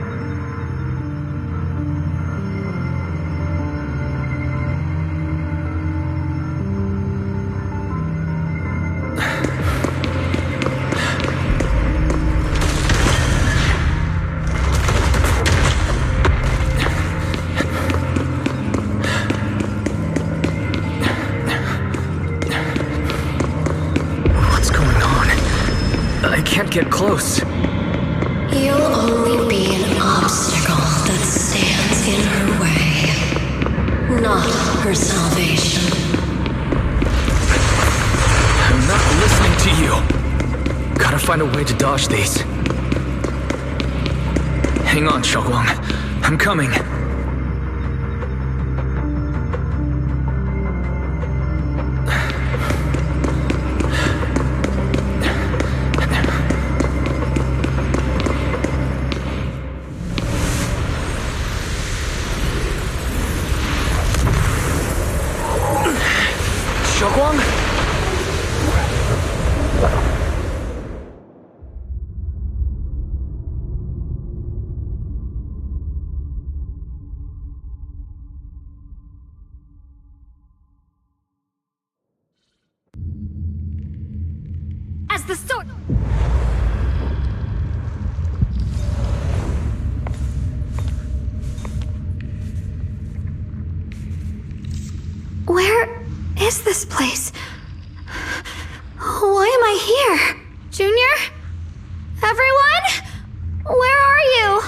Speaker 4: Get close.
Speaker 9: You'll only be an obstacle that stands in her way, not her salvation.
Speaker 4: I'm not listening to you. Gotta find a way to dodge these. Hang on, Xiaoguang. I'm coming.
Speaker 2: As the sword... Where is this place? Why am I here? Junior? Everyone? Where are you?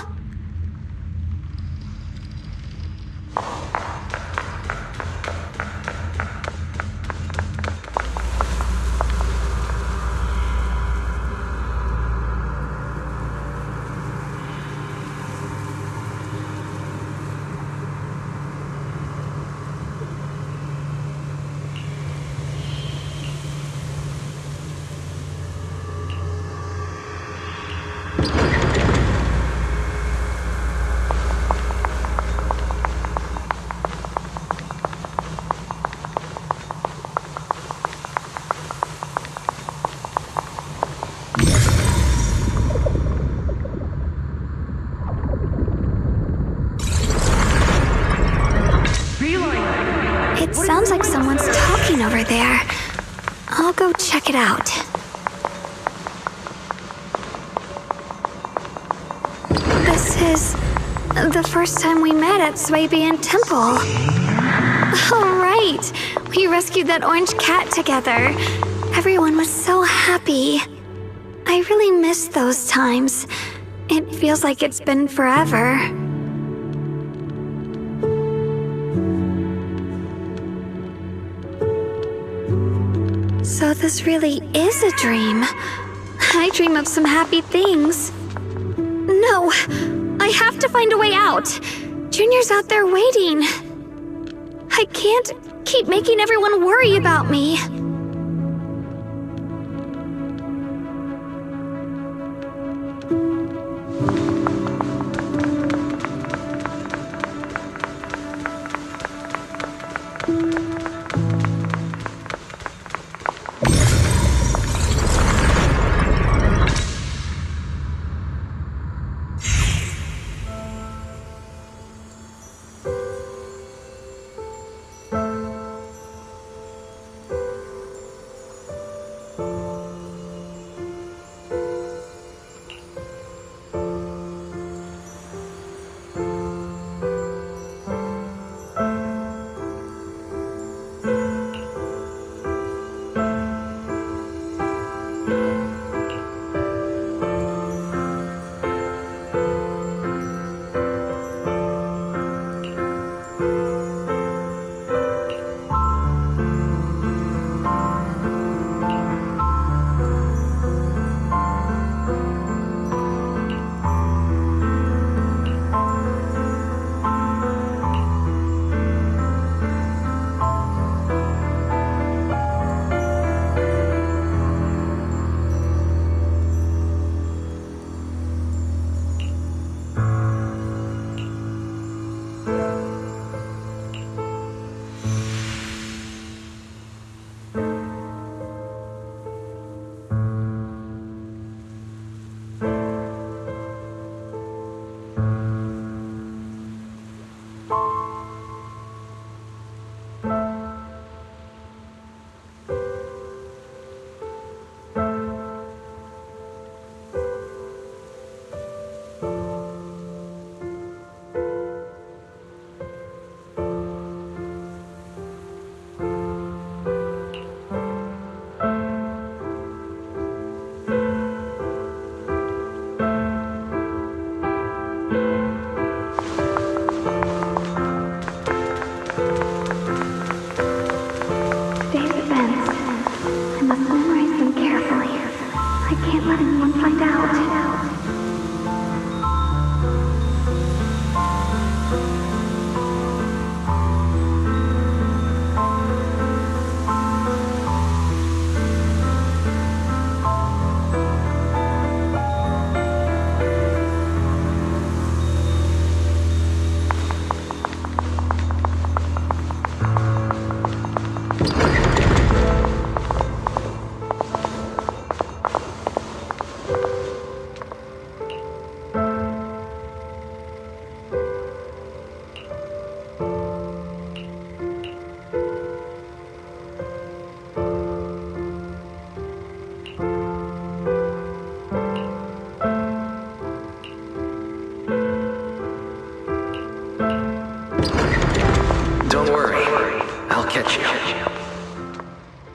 Speaker 2: It sounds like someone's talking over there. I'll go check it out. This is the first time we met at Swabian Temple. Oh, right. We rescued that orange cat together. Everyone was so happy. I really miss those times. It feels like it's been forever. So this really is a dream. I dream of some happy things. No, I have to find a way out. Junior's out there waiting. I can't keep making everyone worry about me.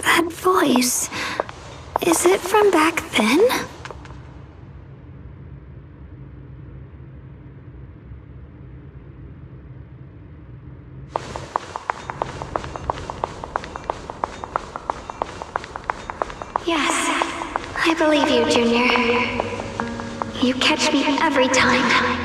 Speaker 2: That voice. Is it from back then? Yes, I believe you, Junior. You catch me every time.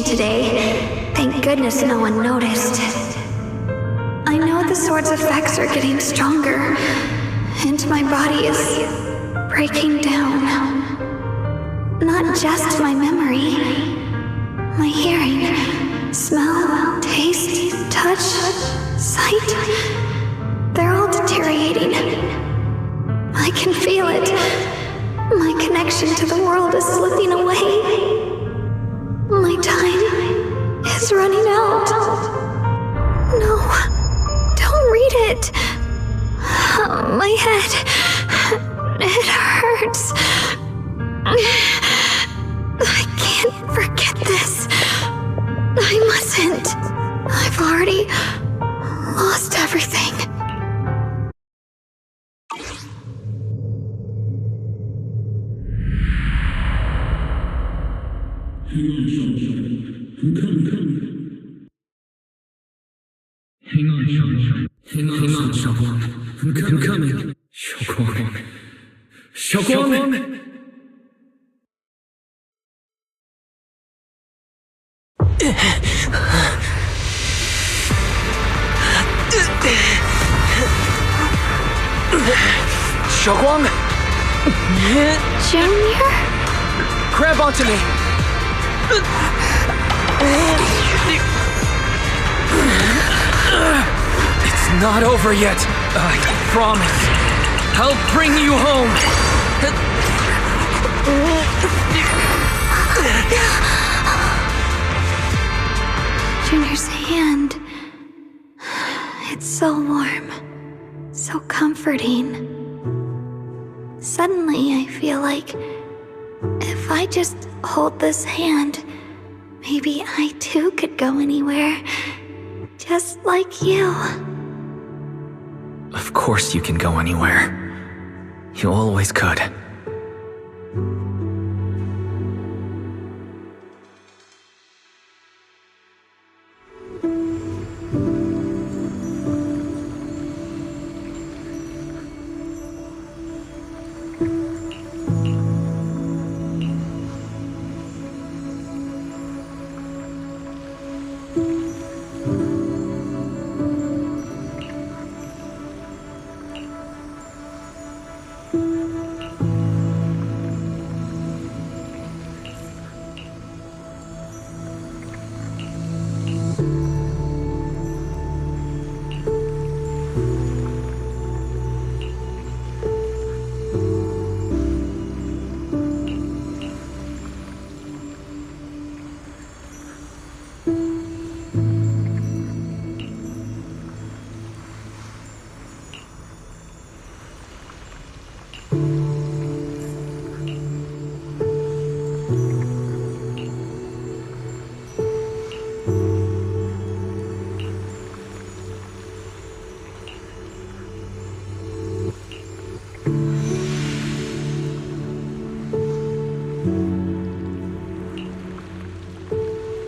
Speaker 2: Today. Thank goodness no one noticed. I know the sword's effects are getting stronger, and my body is breaking down. Not just my memory, my hearing, smell, taste, touch, sight. They're all deteriorating. I can feel it. My connection to the world is slipping away. My time is running out. No, don't read it. My head, it hurts. I can't forget this. I mustn't. I've already lost everything.
Speaker 4: Hang on, Xiaoguang. I'm coming. Xiaoguang! Xiaoguang!
Speaker 2: Junior?
Speaker 4: Grab onto me! It's not over yet. I promise. I'll bring you home.
Speaker 2: Junior's hand. It's so warm. So comforting. Suddenly I feel like if I just hold this hand, maybe I too could go anywhere. Just like you.
Speaker 4: Of course you can go anywhere. You always could.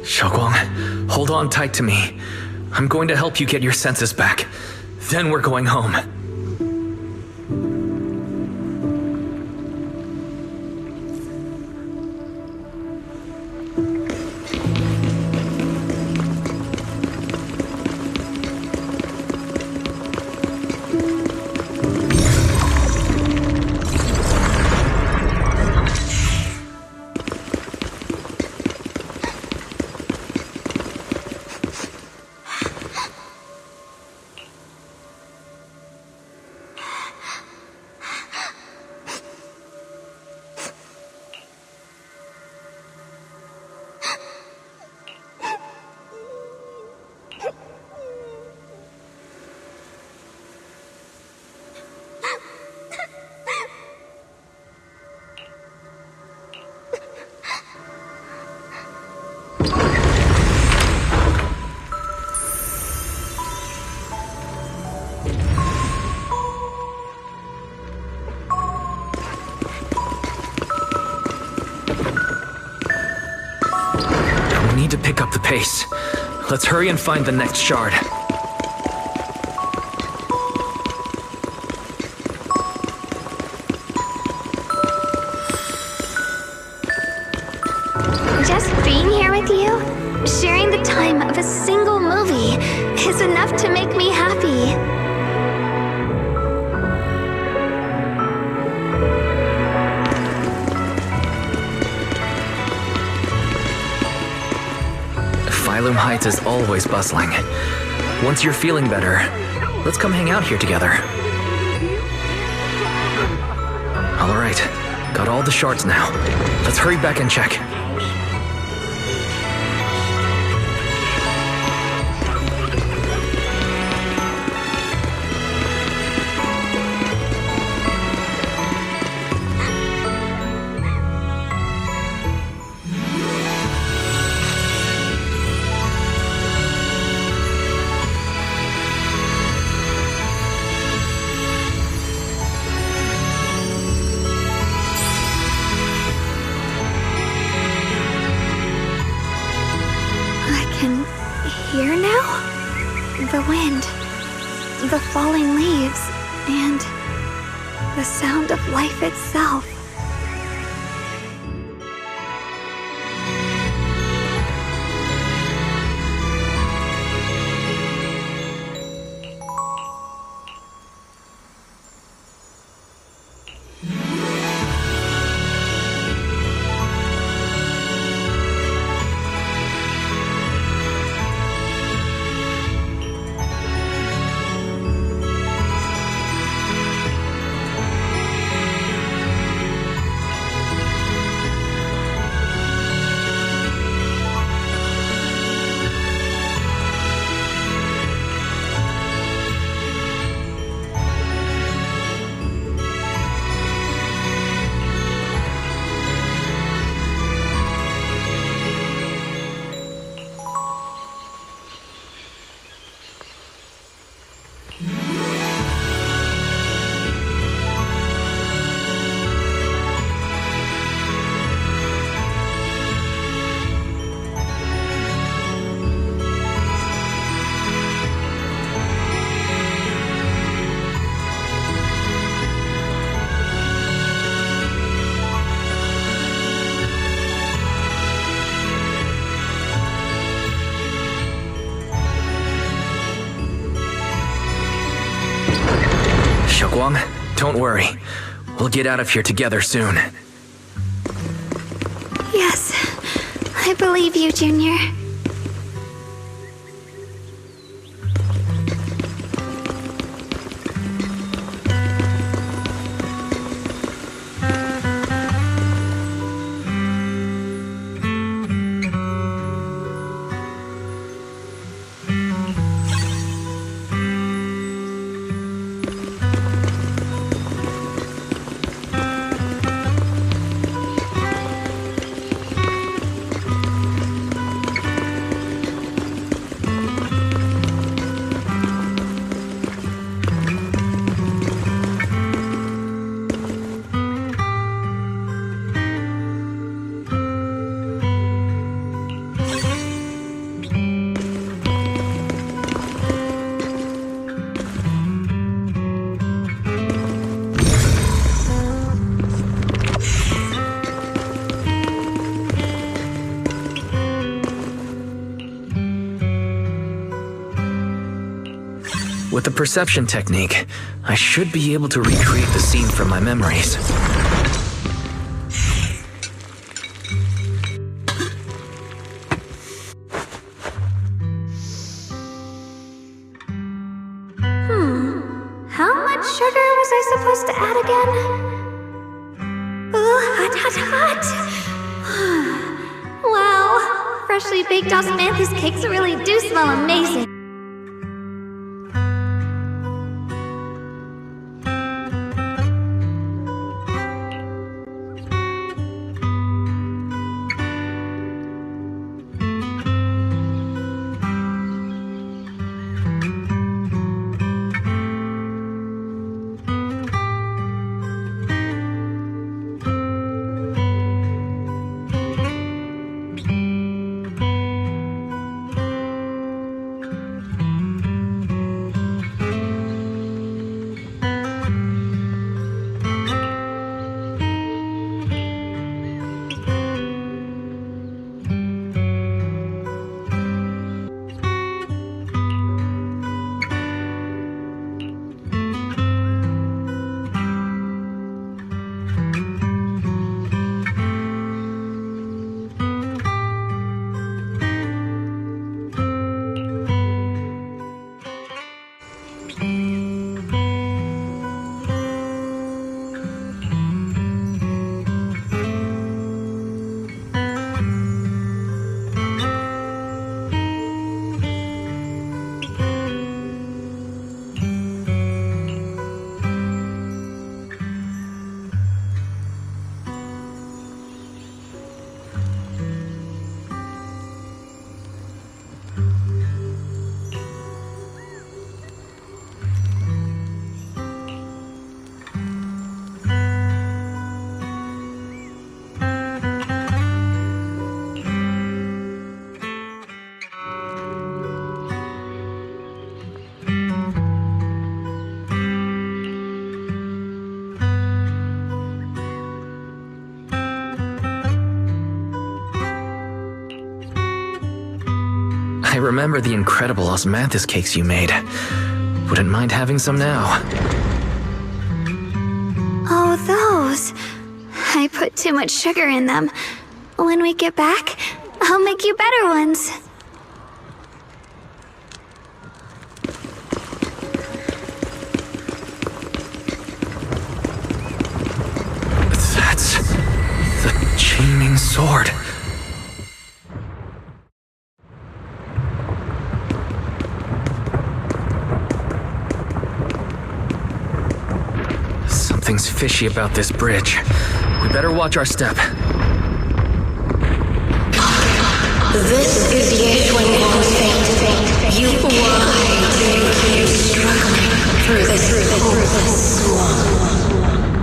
Speaker 4: Xiaoguang, hold on tight to me. I'm going to help you get your senses back. Then we're going home. Need to pick up the pace. Let's hurry and find the next shard.
Speaker 2: Just being here with you, sharing the time of a single movie, is enough to make me happy.
Speaker 4: Phylum Heights is always bustling. Once you're feeling better, let's come hang out here together. Alright, got all the shards now. Let's hurry back and check.
Speaker 2: Here now? The wind, the falling leaves, and the sound of life itself.
Speaker 4: Xiaoguang, don't worry. We'll get out of here together soon.
Speaker 2: Yes, I believe you, Junior.
Speaker 4: With the perception technique, I should be able to recreate the scene from my memories.
Speaker 2: How much sugar was I supposed to add again? Ooh, hot, hot, hot! Wow, freshly baked osmanthus cakes really do smell amazing.
Speaker 4: I remember the incredible osmanthus cakes you made. Wouldn't mind having some now.
Speaker 2: Oh, those. I put too much sugar in them. When we get back, I'll make you better ones.
Speaker 4: That's the Qingming sword. Something's fishy about this bridge. We better watch our step.
Speaker 9: This is Yeshuan's fate. You keep struggling through this hopeless swamp.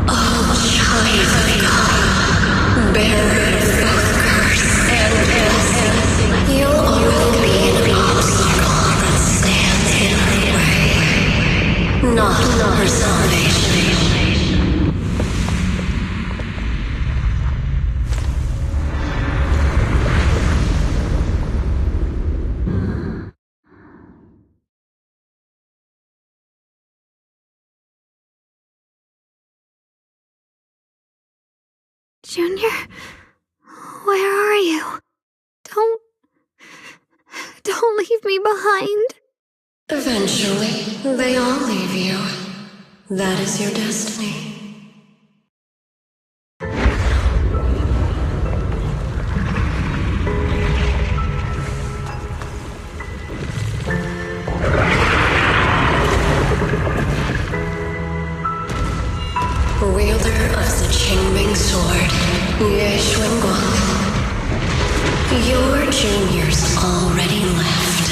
Speaker 9: Oh, child of God, bearer of both curse and blessing, you'll only be an obstacle that stands in her way, not her salvation.
Speaker 2: Junior, where are you? Don't leave me behind.
Speaker 9: Eventually, they all leave you. That is your destiny. Wielder of the Qingming sword, Yeshuan. Your junior's already left.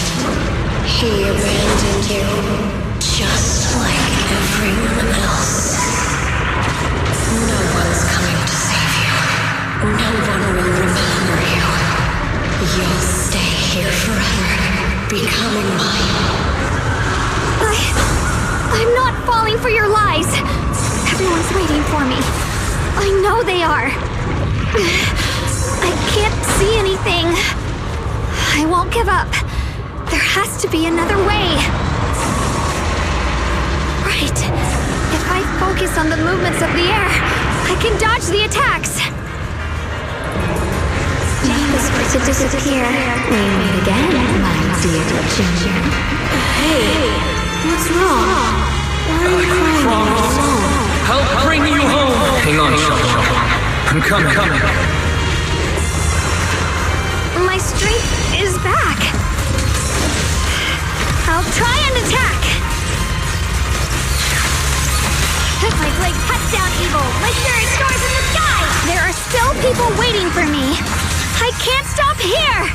Speaker 9: He abandoned you, just like everyone else. No one's coming to save you. No one will remember you. You'll stay here forever, becoming mine.
Speaker 2: I'm not falling for your lies. Everyone's waiting for me. I know they are. I can't see anything. I won't give up. There has to be another way. Right. If I focus on the movements of the air, I can dodge the attacks.
Speaker 7: This was to disappear. We meet again, my dear Ginger.
Speaker 2: Hey, what's wrong? Why are you crying alone?
Speaker 4: Help bring you home! Hang on, Shao. I'm coming.
Speaker 2: My strength is back. I'll try and attack. My blade cuts down evil like spirit stars in the sky. There are still people waiting for me. I can't stop here.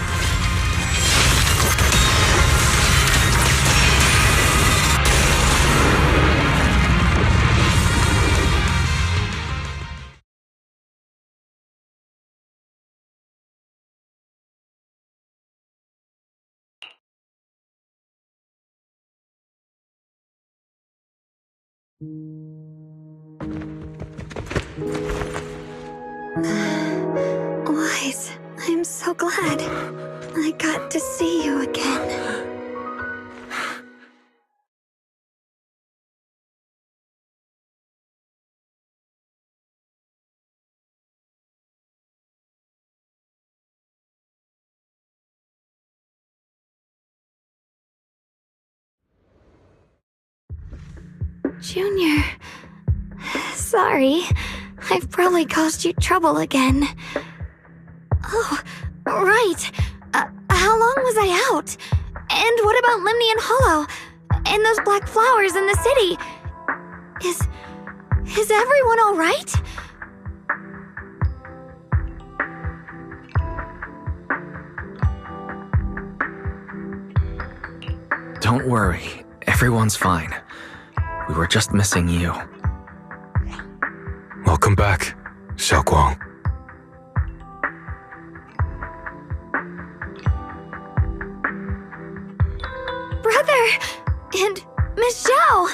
Speaker 2: Wise, I'm so glad I got to see you again. Junior, sorry. I've probably caused you trouble again. Oh, right. How long was I out? And what about Limnian Hollow? And those black flowers in the city? Is everyone all right?
Speaker 4: Don't worry. Everyone's fine. We were just missing you.
Speaker 16: Welcome back, Xiaoguang.
Speaker 2: Brother! And Miss Zhao!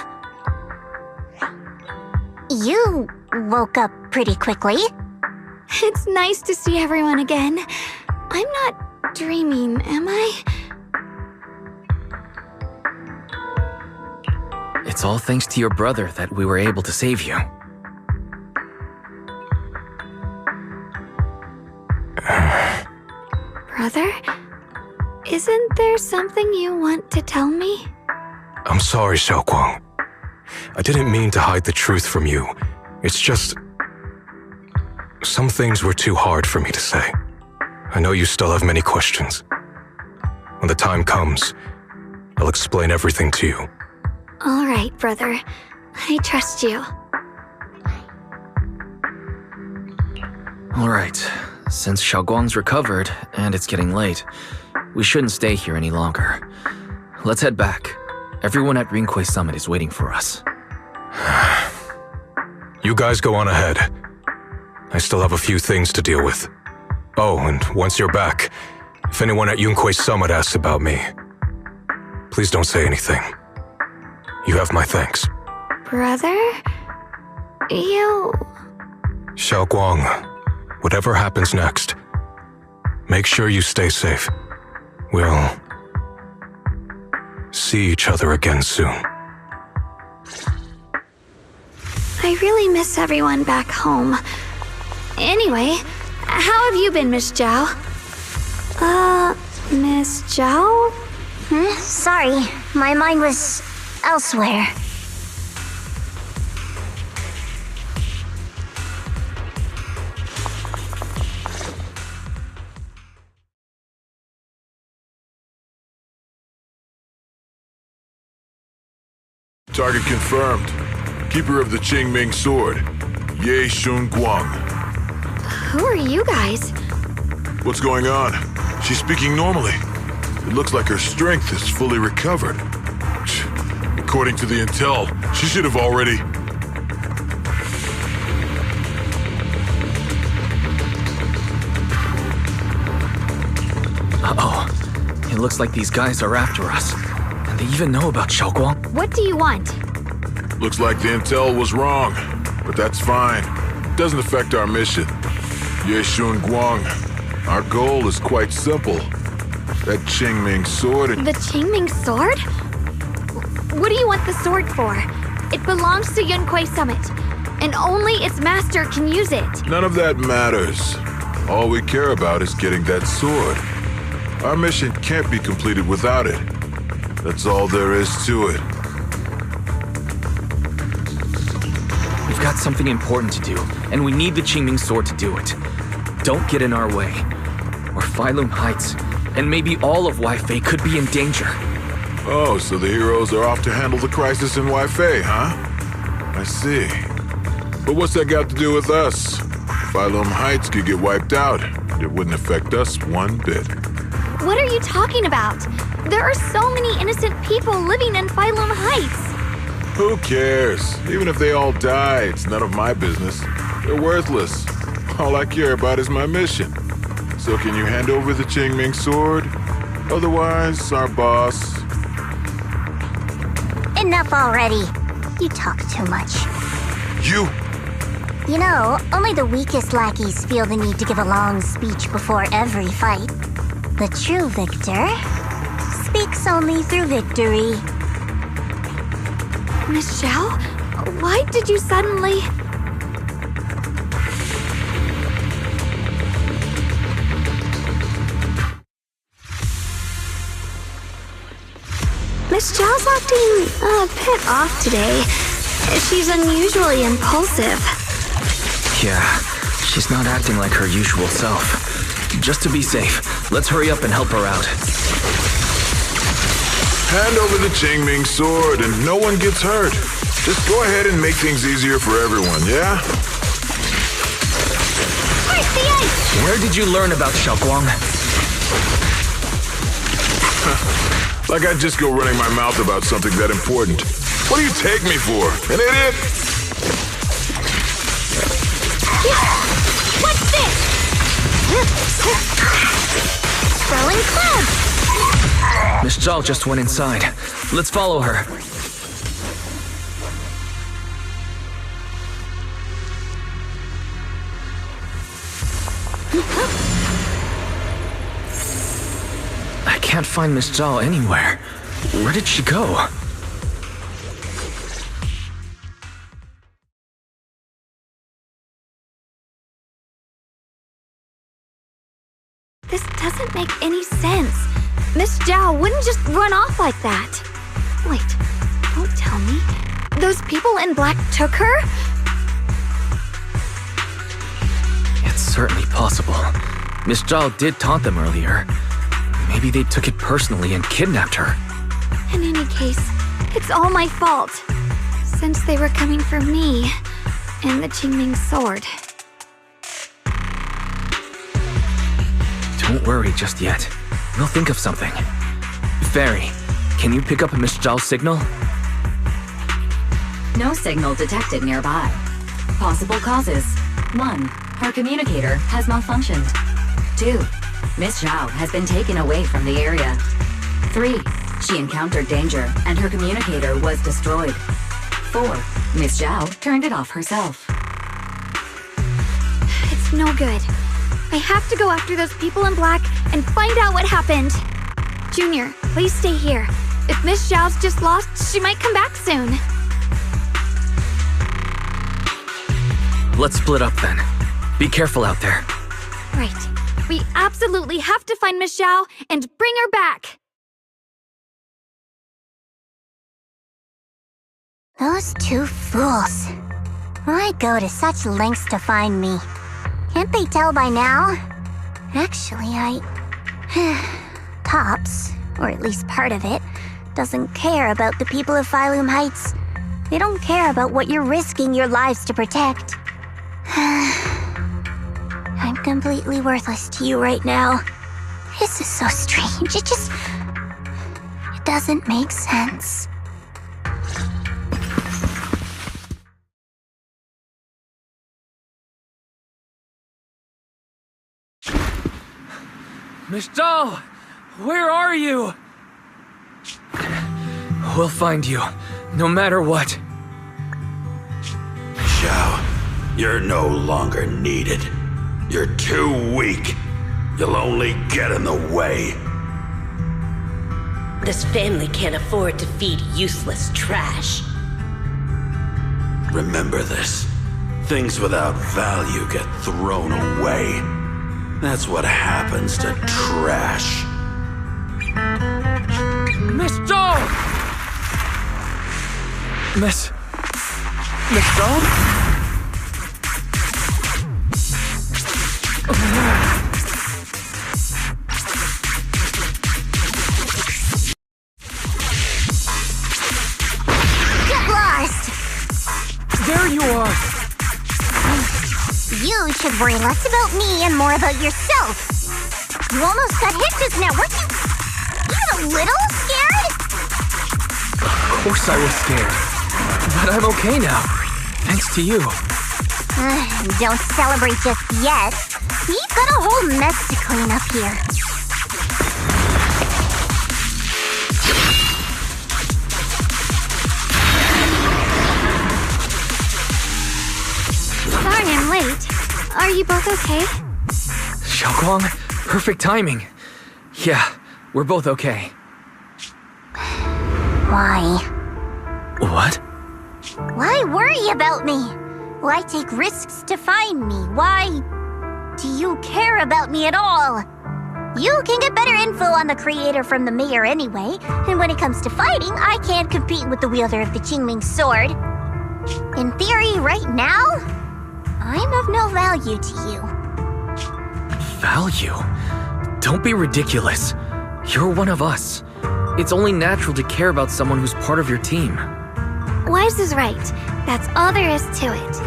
Speaker 7: You woke up pretty quickly.
Speaker 2: It's nice to see everyone again. I'm not dreaming, am I?
Speaker 4: It's all thanks to your brother that we were able to save you.
Speaker 2: Brother? Isn't there something you want to tell me?
Speaker 16: I'm sorry, Xiaoguang. I didn't mean to hide the truth from you. It's just... some things were too hard for me to say. I know you still have many questions. When the time comes, I'll explain everything to you.
Speaker 2: All right, brother. I trust you.
Speaker 4: All right. Since Xiaoguang's recovered, and it's getting late, we shouldn't stay here any longer. Let's head back. Everyone at Rinquay Summit is waiting for us.
Speaker 16: You guys go on ahead. I still have a few things to deal with. Oh, and once you're back, if anyone at Yunquay Summit asks about me, please don't say anything. You have my thanks.
Speaker 2: Brother? You...
Speaker 16: Xiaoguang, whatever happens next, make sure you stay safe. We'll see each other again soon.
Speaker 2: I really miss everyone back home. Anyway, how have you been, Miss Zhao? Miss Zhao?
Speaker 7: Sorry, my mind was elsewhere.
Speaker 18: Target confirmed. Keeper of the Qingming Sword, Ye Shun-guang.
Speaker 2: Who are you guys?
Speaker 18: What's going on? She's speaking normally. It looks like her strength is fully recovered. According to the intel, she should have already...
Speaker 4: Uh-oh. It looks like these guys are after us. And they even know about Xiaoguang.
Speaker 2: What do you want?
Speaker 18: Looks like the intel was wrong, but that's fine. Doesn't affect our mission. Ye Shun-guang, our goal is quite simple. That Qingming sword and...
Speaker 2: The Qingming sword? What do you want the sword for? It belongs to Yunquei Summit, and only its master can use it.
Speaker 18: None of that matters. All we care about is getting that sword. Our mission can't be completed without it. That's all there is to it.
Speaker 4: We've got something important to do, and we need the Qingming sword to do it. Don't get in our way, or Phylum Heights, and maybe all of Waifei could be in danger.
Speaker 18: Oh, so the heroes are off to handle the crisis in Waifei, huh? I see. But what's that got to do with us? Phylum Heights could get wiped out. It wouldn't affect us one bit.
Speaker 2: What are you talking about? There are so many innocent people living in Phylum Heights.
Speaker 18: Who cares? Even if they all die, it's none of my business. They're worthless. All I care about is my mission. So can you hand over the Qingming sword? Otherwise, our boss...
Speaker 7: Enough already. You talk too much.
Speaker 18: You...
Speaker 7: You know, only the weakest lackeys feel the need to give a long speech before every fight. The true victor speaks only through victory.
Speaker 2: Miss Zhao, why did you suddenly... Miss Zhao's acting a bit off today. She's unusually impulsive.
Speaker 4: Yeah, she's not acting like her usual self. Just to be safe, let's hurry up and help her out.
Speaker 18: Hand over the Qingming sword and no one gets hurt. Just go ahead and make things easier for everyone, yeah?
Speaker 2: Where's the ice?
Speaker 4: Where did you learn about Xiaoguang?
Speaker 18: Like I'd just go running my mouth about something that important. What do you take me for? An idiot?
Speaker 2: What's this? Swirling clouds!
Speaker 4: Miss Zhao just went inside. Let's follow her. I can't find Miss Zhao anywhere. Where did she go?
Speaker 2: This doesn't make any sense. Miss Zhao wouldn't just run off like that. Wait, don't tell me. Those people in black took her?
Speaker 4: It's certainly possible. Miss Zhao did taunt them earlier. Maybe they took it personally and kidnapped her.
Speaker 2: In any case, it's all my fault. Since they were coming for me and the Qingming sword.
Speaker 4: Don't worry just yet. We'll think of something. Fairy, can you pick up Miss Zhao's signal?
Speaker 19: No signal detected nearby. Possible causes. 1. Her communicator has malfunctioned. 2. Miss Zhao has been taken away from the area. 3. She encountered danger and her communicator was destroyed. 4. Miss Zhao turned it off herself.
Speaker 2: It's no good. I have to go after those people in black and find out what happened. Junior, please stay here. If Miss Zhao's just lost, she might come back soon.
Speaker 4: Let's split up then. Be careful out there.
Speaker 2: Right. We absolutely have to find Miss Zhao and bring her back.
Speaker 7: Those two fools. Why go to such lengths to find me? Can't they tell by now? Actually, Tops, or at least part of it, doesn't care about the people of Phylum Heights. They don't care about what you're risking your lives to protect. I'm completely worthless to you right now. This is so strange. It doesn't make sense.
Speaker 4: Miss Zhao! Where are you? We'll find you, no matter what.
Speaker 14: Zhao, you're no longer needed. You're too weak. You'll only get in the way.
Speaker 9: This family can't afford to feed useless trash.
Speaker 14: Remember this. Things without value get thrown away. That's what happens to trash.
Speaker 4: Miss Joe! Miss Joe?
Speaker 7: Get lost!
Speaker 4: There you are!
Speaker 7: You should worry less about me and more about yourself. You almost got hit just now, weren't you? Even a little scared?
Speaker 4: Of course I was scared. But I'm okay now. Thanks to you.
Speaker 7: Don't celebrate just yet. We've got a whole mess to clean up here.
Speaker 2: Sorry I'm late. Are you both okay?
Speaker 4: Xiaoguang, perfect timing. Yeah, we're both okay.
Speaker 7: Why?
Speaker 4: What?
Speaker 7: Why worry about me? Why take risks to find me? Why do you care about me at all? You can get better info on the creator from the mayor anyway, and when it comes to fighting, I can't compete with the wielder of the Qingming sword. In theory, right now, I'm of no value to you.
Speaker 4: Value? Don't be ridiculous. You're one of us. It's only natural to care about someone who's part of your team.
Speaker 2: Wise is right. That's all there is to it.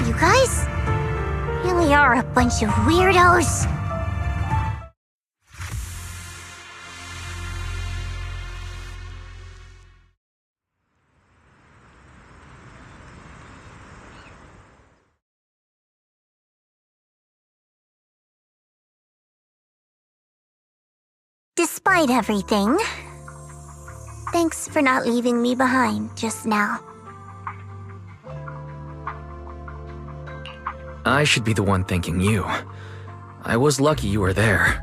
Speaker 7: You guys really are a bunch of weirdos. Despite everything, thanks for not leaving me behind just now.
Speaker 4: I should be the one thanking you. I was lucky you were there.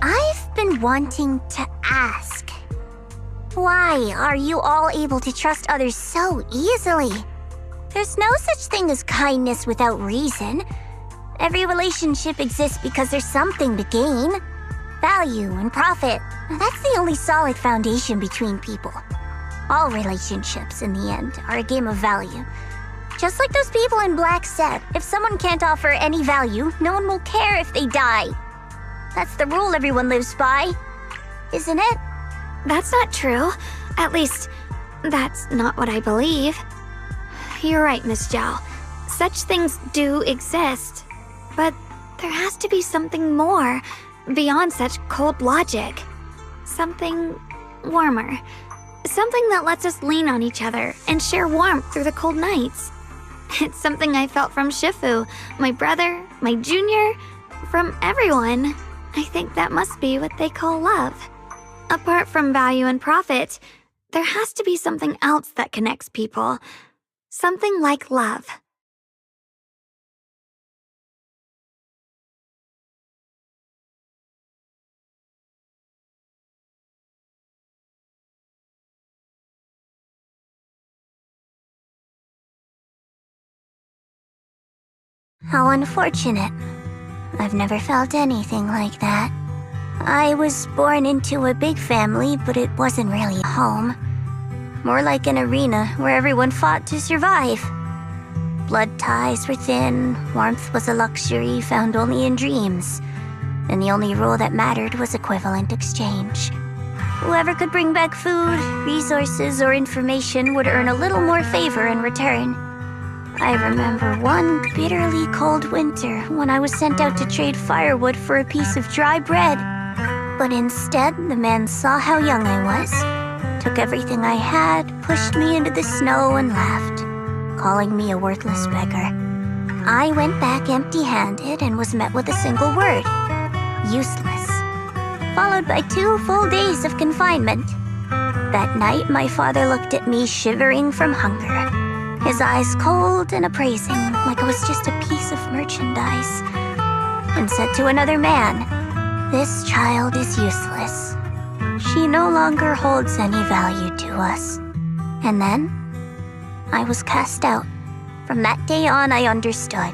Speaker 7: I've been wanting to ask. Why are you all able to trust others so easily? There's no such thing as kindness without reason. Every relationship exists because there's something to gain. Value and profit. That's the only solid foundation between people. All relationships, in the end, are a game of value. Just like those people in Black said, if someone can't offer any value, no one will care if they die. That's the rule everyone lives by, isn't it?
Speaker 2: That's not true. At least, that's not what I believe. You're right, Miss Zhao. Such things do exist. But there has to be something more, beyond such cold logic. Something warmer. Something that lets us lean on each other and share warmth through the cold nights. It's something I felt from Shifu, my brother, my junior, from everyone. I think that must be what they call love. Apart from value and profit, there has to be something else that connects people. Something like love.
Speaker 7: How unfortunate. I've never felt anything like that. I was born into a big family, but it wasn't really a home. More like an arena where everyone fought to survive. Blood ties were thin, warmth was a luxury found only in dreams, and the only rule that mattered was equivalent exchange. Whoever could bring back food, resources, or information would earn a little more favor in return. I remember one bitterly cold winter when I was sent out to trade firewood for a piece of dry bread. But instead, the man saw how young I was, took everything I had, pushed me into the snow, and laughed, calling me a worthless beggar. I went back empty-handed and was met with a single word: useless, followed by 2 full days of confinement. That night, my father looked at me shivering from hunger, his eyes cold and appraising like I was just a piece of merchandise, and said to another man, "This child is useless. She no longer holds any value to us." And then, I was cast out. From that day on, I understood.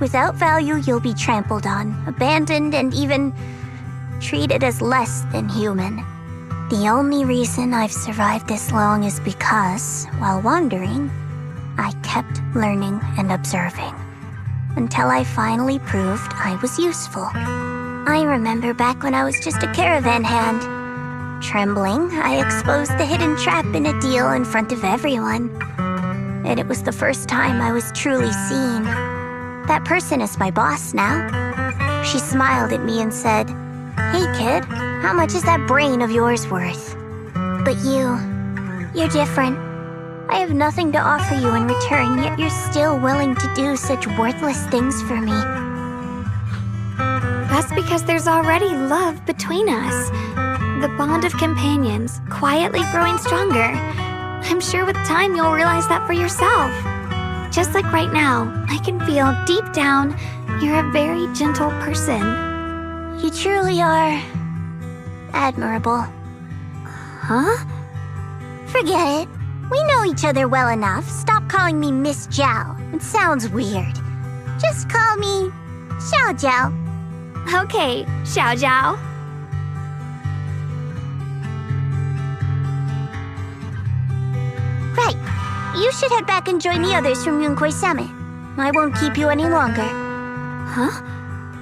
Speaker 7: Without value, you'll be trampled on, abandoned, and even treated as less than human. The only reason I've survived this long is because, while wandering, I kept learning and observing, until I finally proved I was useful. I remember back when I was just a caravan hand. Trembling, I exposed the hidden trap in a deal in front of everyone. And it was the first time I was truly seen. That person is my boss now. She smiled at me and said, "Hey kid, how much is that brain of yours worth?" But you're different. I have nothing to offer you in return, yet you're still willing to do such worthless things for me.
Speaker 2: That's because there's already love between us. The bond of companions, quietly growing stronger. I'm sure with time you'll realize that for yourself. Just like right now, I can feel deep down you're a very gentle person.
Speaker 7: You truly are admirable.
Speaker 2: Huh?
Speaker 7: Forget it. We know each other well enough. Stop calling me Miss Zhao. It sounds weird. Just call me Xiao Zhao.
Speaker 2: Okay, Xiao Zhao.
Speaker 7: Right. You should head back and join the others from Yunquei Summit. I won't keep you any longer.
Speaker 2: Huh?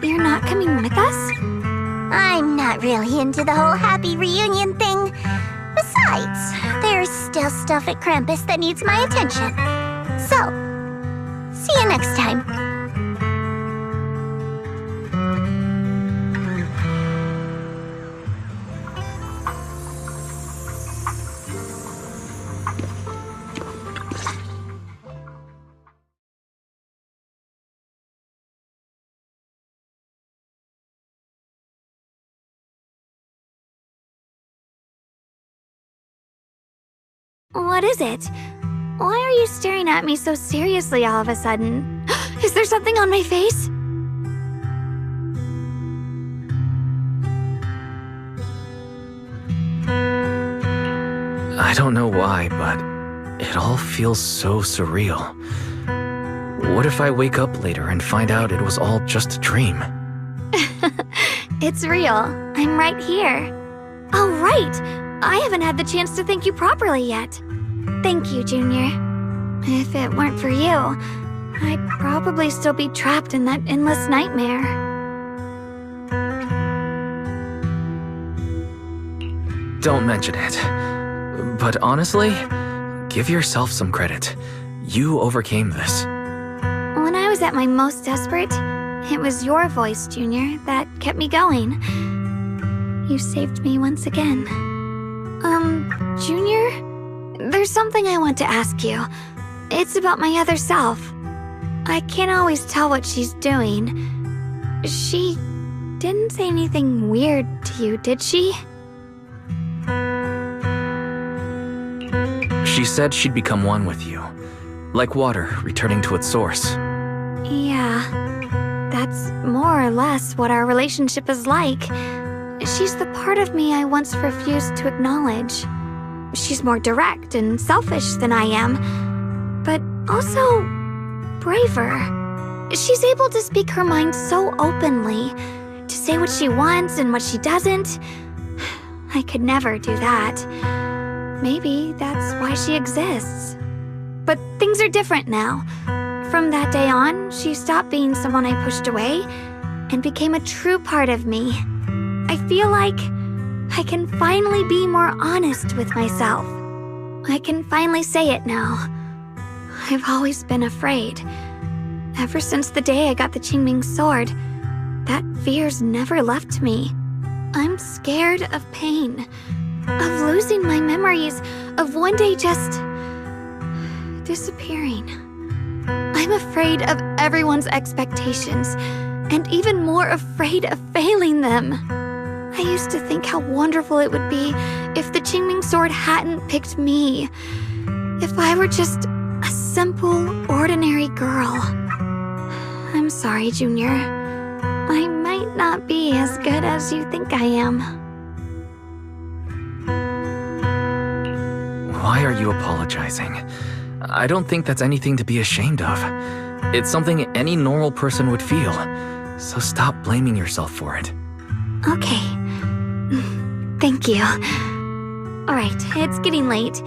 Speaker 2: You're not coming with us?
Speaker 7: I'm not really into the whole happy reunion thing. Besides, there's still stuff at Krampus that needs my attention. So, see you next time.
Speaker 2: What is it? Why are you staring at me so seriously all of a sudden? Is there something on my face?
Speaker 4: I don't know why, but it all feels so surreal. What if I wake up later and find out it was all just a dream?
Speaker 2: It's real. I'm right here. Oh, right! I haven't had the chance to thank you properly yet. Thank you, Junior. If it weren't for you, I'd probably still be trapped in that endless nightmare.
Speaker 4: Don't mention it. But honestly, give yourself some credit. You overcame this.
Speaker 2: When I was at my most desperate, it was your voice, Junior, that kept me going. You saved me once again. Junior? There's something I want to ask you. It's about my other self. I can't always tell what she's doing. She didn't say anything weird to you, did she?
Speaker 4: She said she'd become one with you. Like water returning to its source.
Speaker 2: Yeah. That's more or less what our relationship is like. She's the part of me I once refused to acknowledge. She's more direct and selfish than I am, but also braver. She's able to speak her mind so openly, to say what she wants and what she doesn't. I could never do that. Maybe that's why she exists. But things are different now. From that day on, she stopped being someone I pushed away and became a true part of me. I feel like I can finally be more honest with myself. I can finally say it now. I've always been afraid. Ever since the day I got the Qingming sword, that fear's never left me. I'm scared of pain, of losing my memories, of one day just disappearing. I'm afraid of everyone's expectations, and even more afraid of failing them. I used to think how wonderful it would be if the Qingming sword hadn't picked me. If I were just a simple, ordinary girl. I'm sorry, Junior. I might not be as good as you think I am.
Speaker 4: Why are you apologizing? I don't think that's anything to be ashamed of. It's something any normal person would feel. So stop blaming yourself for it.
Speaker 2: Okay. Thank you. Alright, it's getting late.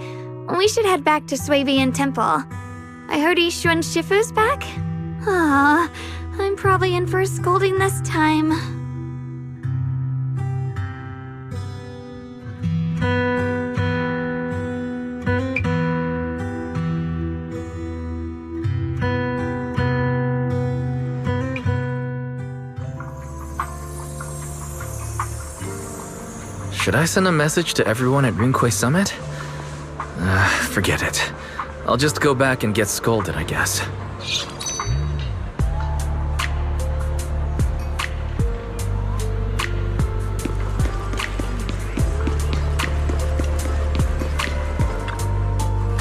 Speaker 2: We should head back to Suivian Temple. I heard Yishuan Shifu's back? Aw, I'm probably in for a scolding this time.
Speaker 4: Should I send a message to everyone at Rinkway Summit? Forget it. I'll just go back and get scolded, I guess.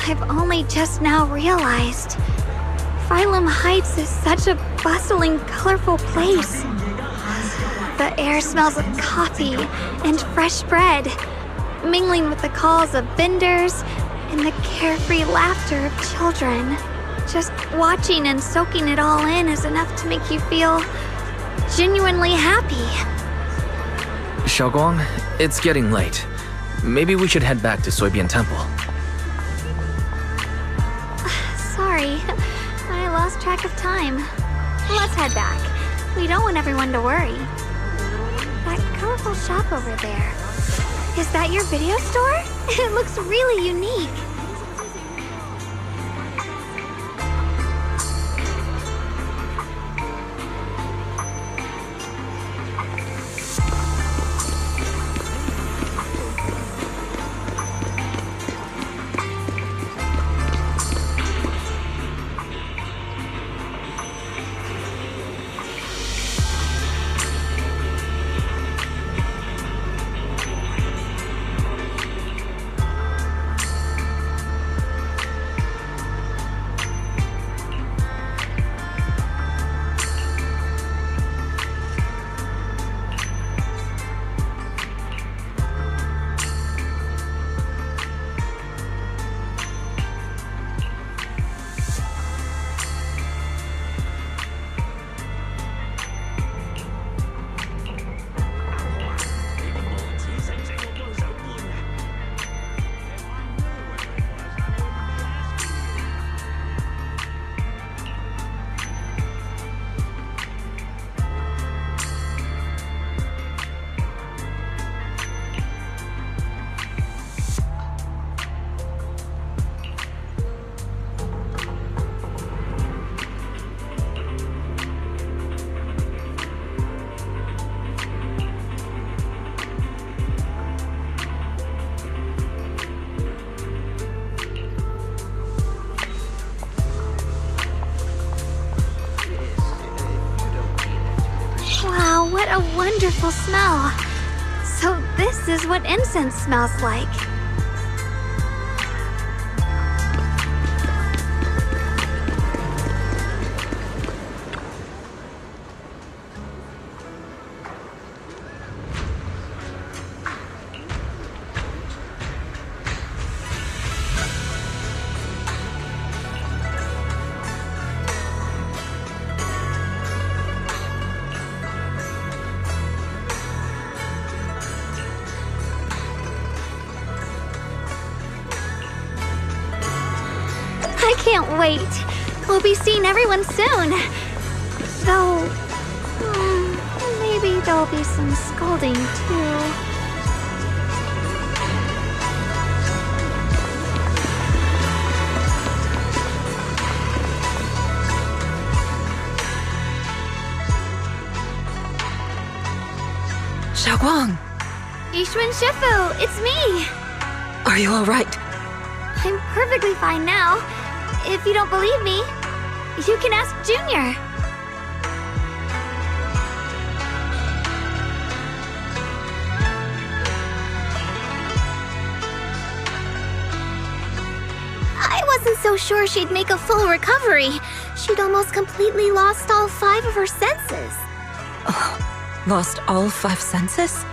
Speaker 2: I've only just now realized. Phylum Heights is such a bustling, colorful place. The air smells of coffee and fresh bread, mingling with the calls of vendors and the carefree laughter of children. Just watching and soaking it all in is enough to make you feel genuinely happy.
Speaker 4: Xiaoguang, it's getting late. Maybe we should head back to Suibian Temple.
Speaker 2: Sorry, I lost track of time. Let's head back. We don't want everyone to worry. That colorful shop over there. Is that your video store? It looks really unique. Wow, what a wonderful smell. So this is what incense smells like. I can't wait. We'll be seeing everyone soon. Though, maybe there'll be some scolding too.
Speaker 3: Xiaoguang,
Speaker 2: Yishuan Shifu, it's me.
Speaker 3: are you all right?
Speaker 2: I'm perfectly fine now. If you don't believe me, you can ask Junior. so sure she'd make a full recovery. She'd almost completely lost all 5 of her senses.
Speaker 20: Lost all 5 senses?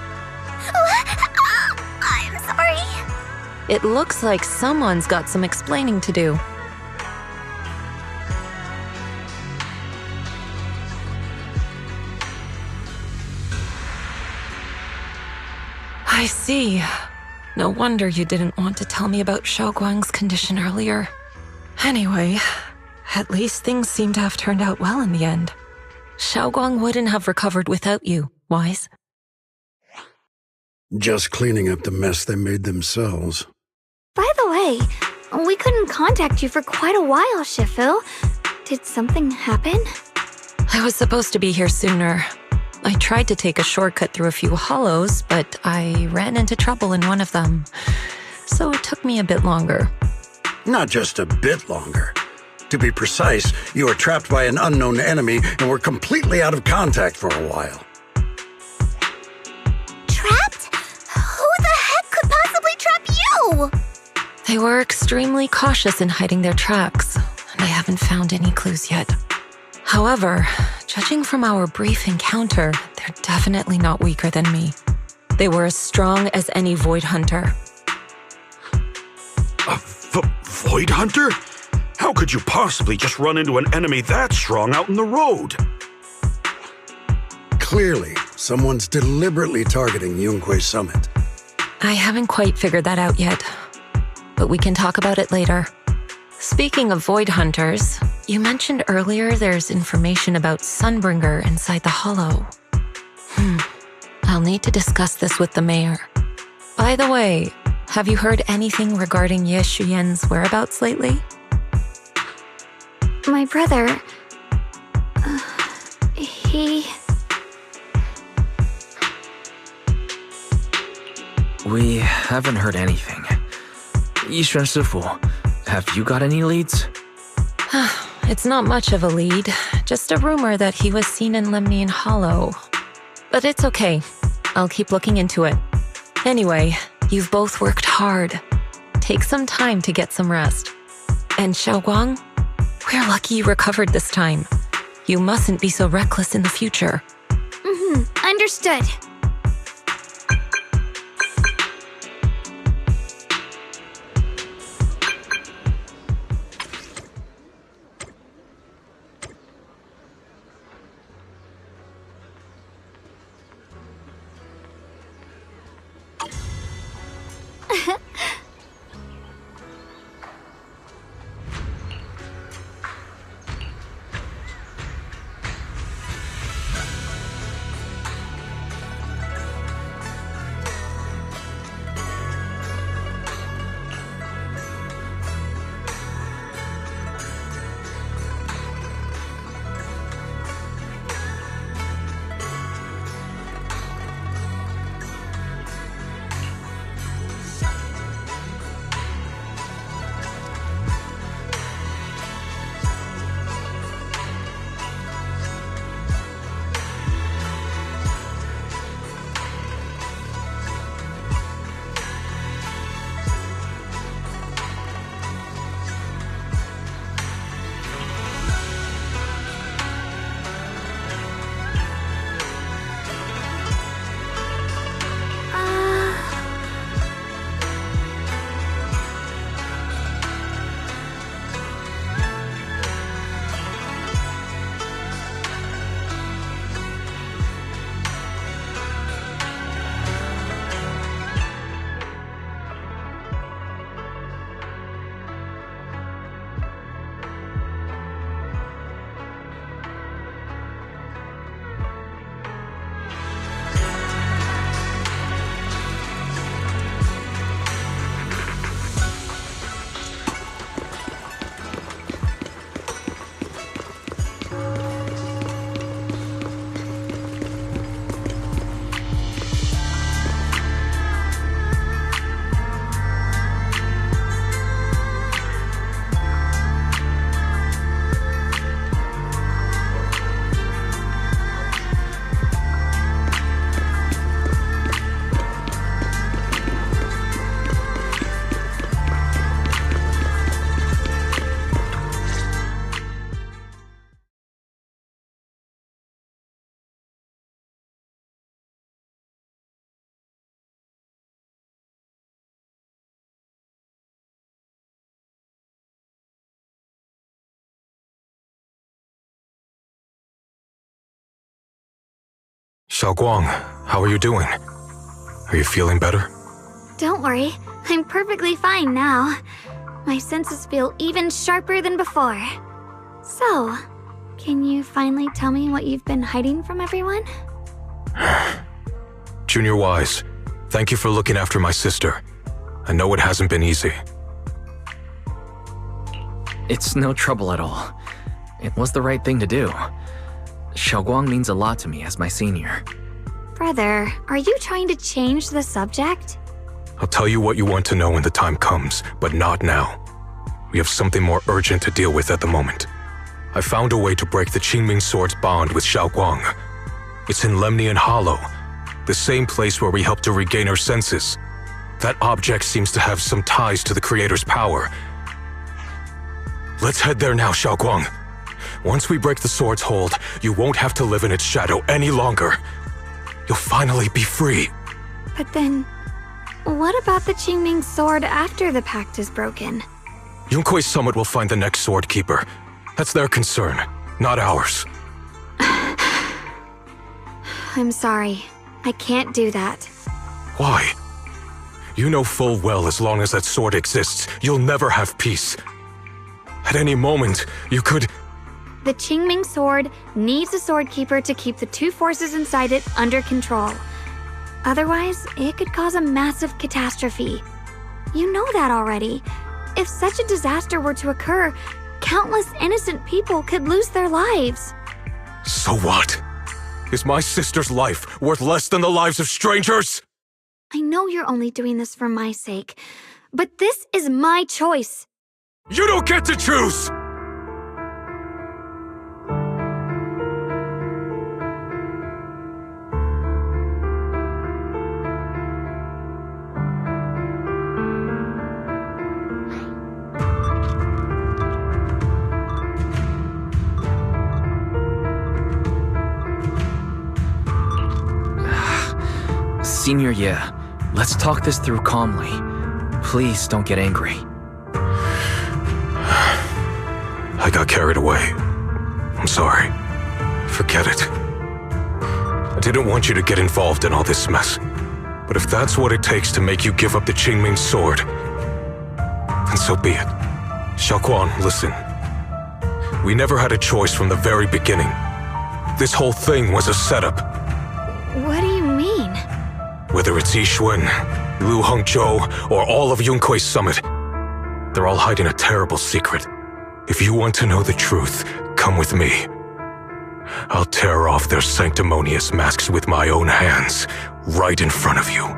Speaker 2: I'm sorry.
Speaker 20: It looks like someone's got some explaining to do. I see. No wonder you didn't want to tell me about Xiaoguang's condition earlier. Anyway, at least things seem to have turned out well in the end. Xiaoguang wouldn't have recovered without you, Wise.
Speaker 15: Just cleaning up the mess they made themselves.
Speaker 2: By the way, we couldn't contact you for quite a while, Shifu. Did something happen?
Speaker 20: I was supposed to be here sooner. I tried to take a shortcut through a few hollows, but I ran into trouble in one of them. So it took me a bit longer.
Speaker 15: Not just a bit longer. To be precise, you were trapped by an unknown enemy and were completely out of contact for a while.
Speaker 2: Trapped? Who the heck could possibly trap you?
Speaker 20: They were extremely cautious in hiding their tracks, and I haven't found any clues yet. However, judging from our brief encounter, they're definitely not weaker than me. They were as strong as any Void Hunter.
Speaker 14: A Void Hunter? How could you possibly just run into an enemy that strong out in the road?
Speaker 15: Clearly, someone's deliberately targeting Yunque Summit.
Speaker 20: I haven't quite figured that out yet, but we can talk about it later. Speaking of Void Hunters, you mentioned earlier there's information about Sunbringer inside the hollow. I'll need to discuss this with the mayor. By the way, have you heard anything regarding Ye Shuyen's whereabouts lately?
Speaker 2: My brother... he...
Speaker 4: We haven't heard anything. Yishuan Shifu, have you got any leads?
Speaker 20: It's not much of a lead, just a rumor that he was seen in Lemnian Hollow. But it's okay. I'll keep looking into it. Anyway, you've both worked hard. Take some time to get some rest. And Xiaoguang, we're lucky you recovered this time. You mustn't be so reckless in the future.
Speaker 2: Understood.
Speaker 16: Xiaoguang, how are you doing? Are you feeling better?
Speaker 2: Don't worry, I'm perfectly fine now. My senses feel even sharper than before. So, can you finally tell me what you've been hiding from everyone?
Speaker 16: Junior Wise, thank you for looking after my sister. I know it hasn't been easy.
Speaker 4: It's no trouble at all. It was the right thing to do. Xiaoguang means a lot to me as my senior.
Speaker 2: Brother, are you trying to change the subject?
Speaker 16: I'll tell you what you want to know when the time comes, but not now. We have something more urgent to deal with at the moment. I found a way to break the Qingming Sword's bond with Xiaoguang. It's in Lemnian Hollow, the same place where we helped to regain her senses. That object seems to have some ties to the Creator's power. Let's head there now, Xiaoguang. Once we break the sword's hold, you won't have to live in its shadow any longer. You'll finally be free.
Speaker 2: But then, what about the Qingming Sword after the pact is broken?
Speaker 16: Yunkui's summit will find the next sword keeper. That's their concern, not ours.
Speaker 2: I'm sorry. I can't do that.
Speaker 16: Why? You know full well as long as that sword exists, you'll never have peace. At any moment, you could...
Speaker 2: The Qingming Sword needs a sword keeper to keep the two forces inside it under control. Otherwise, it could cause a massive catastrophe. You know that already. If such a disaster were to occur, countless innocent people could lose their lives.
Speaker 16: So what? Is my sister's life worth less than the lives of strangers?
Speaker 2: I know you're only doing this for my sake, but this is my choice.
Speaker 16: You don't get to choose!
Speaker 4: Senior Ye, let's talk this through calmly. Please don't get angry.
Speaker 16: I got carried away. I'm sorry. Forget it. I didn't want you to get involved in all this mess. But if that's what it takes to make you give up the Qingming Sword, then so be it. Xiaoguang, listen. We never had a choice from the very beginning. This whole thing was a setup.
Speaker 2: What do you mean?
Speaker 16: Whether it's Yixuan, Lu Hongzhou, or all of Yunkui's summit, they're all hiding a terrible secret. If you want to know the truth, come with me. I'll tear off their sanctimonious masks with my own hands, right in front of you.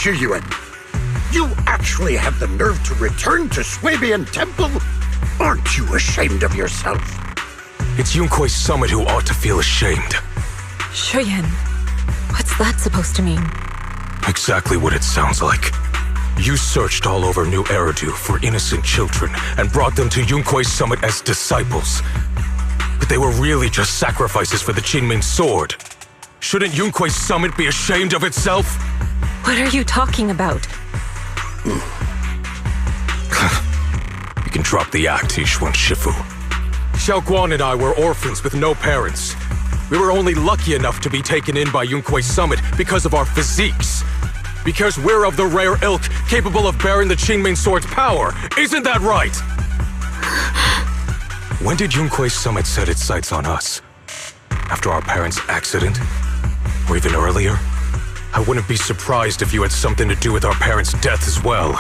Speaker 15: Yixuan, you actually have the nerve to return to Swabian Temple? Aren't you ashamed of yourself?
Speaker 16: It's Yunkui's summit who ought to feel ashamed.
Speaker 20: Shuyan, what's that supposed to mean?
Speaker 16: Exactly what it sounds like. You searched all over New Eridu for innocent children and brought them to Yunkui's summit as disciples. But they were really just sacrifices for the Qingming Sword. Shouldn't Yunkui's summit be ashamed of itself?
Speaker 20: What are you talking about?
Speaker 16: You can drop the act, Yixuan Shifu. Xiaoguang and I were orphans with no parents. We were only lucky enough to be taken in by Yunkui's summit because of our physiques. Because we're of the rare ilk capable of bearing the Qingming Sword's power. Isn't that right? When did Yunkui's summit set its sights on us? After our parents' accident? Or even earlier? I wouldn't be surprised if you had something to do with our parents' death as well.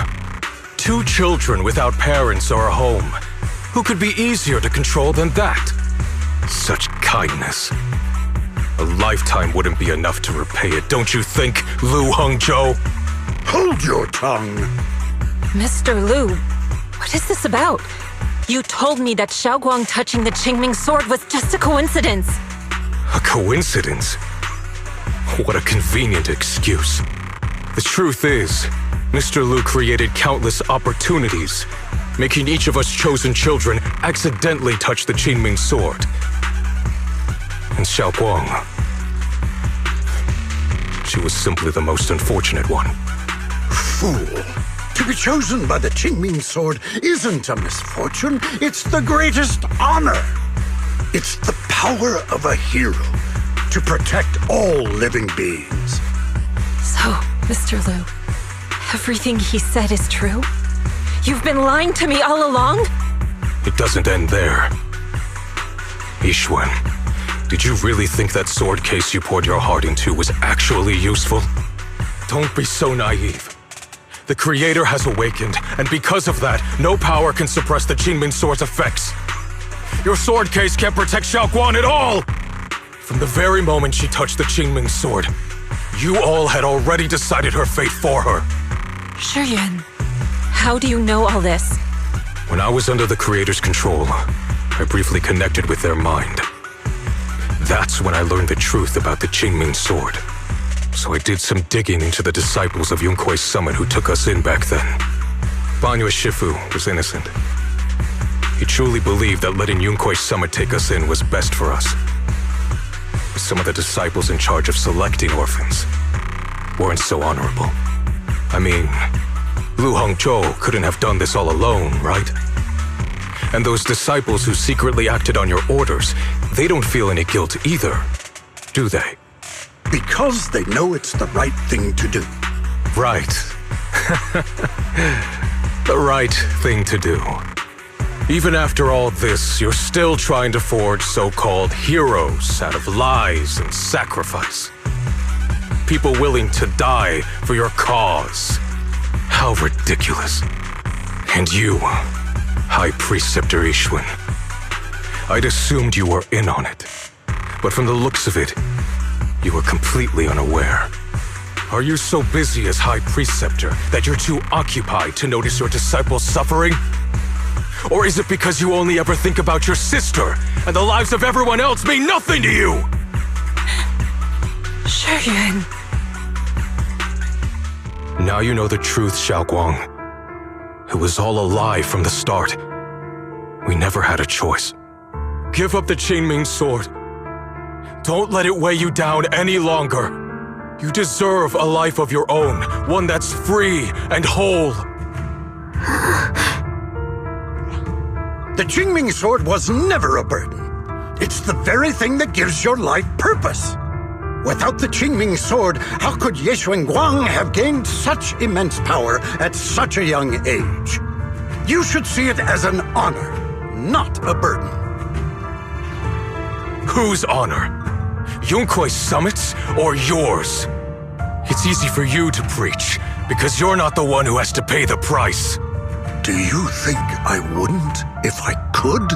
Speaker 16: 2 children without parents or a home. Who could be easier to control than that? Such kindness. A lifetime wouldn't be enough to repay it, don't you think, Lu Hongzhou?
Speaker 15: Hold your tongue!
Speaker 20: Mr. Lu, what is this about? You told me that Xiaoguang touching the Qingming sword was just a coincidence.
Speaker 16: A coincidence? What a convenient excuse. The truth is, Mr. Lu created countless opportunities, making each of us chosen children accidentally touch the Qingming sword. And Xiaoguang, she was simply the most unfortunate one.
Speaker 15: Fool! To be chosen by the Qingming sword isn't a misfortune, it's the greatest honor. It's the power of a hero to protect all living beings.
Speaker 20: So, Mr. Lu, everything he said is true? You've been lying to me all along?
Speaker 16: It doesn't end there. Yixuan, did you really think that sword case you poured your heart into was actually useful? Don't be so naive. The Creator has awakened, and because of that, no power can suppress the Qingming sword's effects. Your sword case can't protect Xiaoguang at all! From the very moment she touched the Qingming sword, you all had already decided her fate for her.
Speaker 20: Shuyuan, how do you know all this?
Speaker 16: When I was under the Creator's control, I briefly connected with their mind. That's when I learned the truth about the Qingming sword. So I did some digging into the disciples of Yunkui's summit who took us in back then. Banyue Shifu was innocent. He truly believed that letting Yunkui's summit take us in was best for us. But some of the disciples in charge of selecting orphans weren't so honorable. I mean, Lu Hongzhou couldn't have done this all alone, right? And those disciples who secretly acted on your orders, they don't feel any guilt either, do they?
Speaker 15: Because they know it's the right thing to do.
Speaker 16: Right. The right thing to do. Even after all this, you're still trying to forge so-called heroes out of lies and sacrifice. People willing to die for your cause. How ridiculous. And you, High Preceptor Yixuan, I'd assumed you were in on it. But from the looks of it, you were completely unaware. Are you so busy as High Preceptor that you're too occupied to notice your disciples suffering? Or is it because you only ever think about your sister, and the lives of everyone else mean nothing to you?
Speaker 20: Shuyuan.
Speaker 16: Now you know the truth, Xiaoguang. It was all a lie from the start. We never had a choice. Give up the Qingming sword. Don't let it weigh you down any longer. You deserve a life of your own, one that's free and whole.
Speaker 15: The Qingming sword was never a burden. It's the very thing that gives your life purpose. Without the Qingming sword, how could Ye Guang have gained such immense power at such a young age? You should see it as an honor, not a burden.
Speaker 16: Whose honor? Yunkui's summit's or yours? It's easy for you to preach, because you're not the one who has to pay the price.
Speaker 15: Do you think I wouldn't if I could?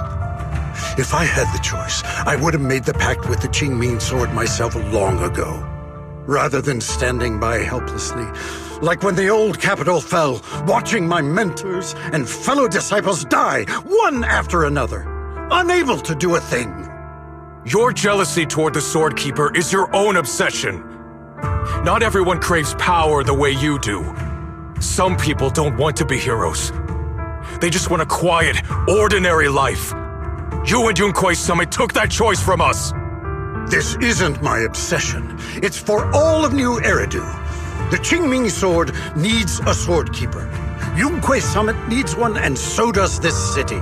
Speaker 15: If I had the choice, I would have made the pact with the Qingming sword myself long ago, rather than standing by helplessly, like when the old capital fell, watching my mentors and fellow disciples die, one after another, unable to do a thing.
Speaker 16: Your jealousy toward the Sword Keeper is your own obsession. Not everyone craves power the way you do. Some people don't want to be heroes. They just want a quiet, ordinary life. You and Yunkui's summit took that choice from us.
Speaker 15: This isn't my obsession. It's for all of New Eridu. The Qingming sword needs a sword keeper. Yunkui's summit needs one, and so does this city.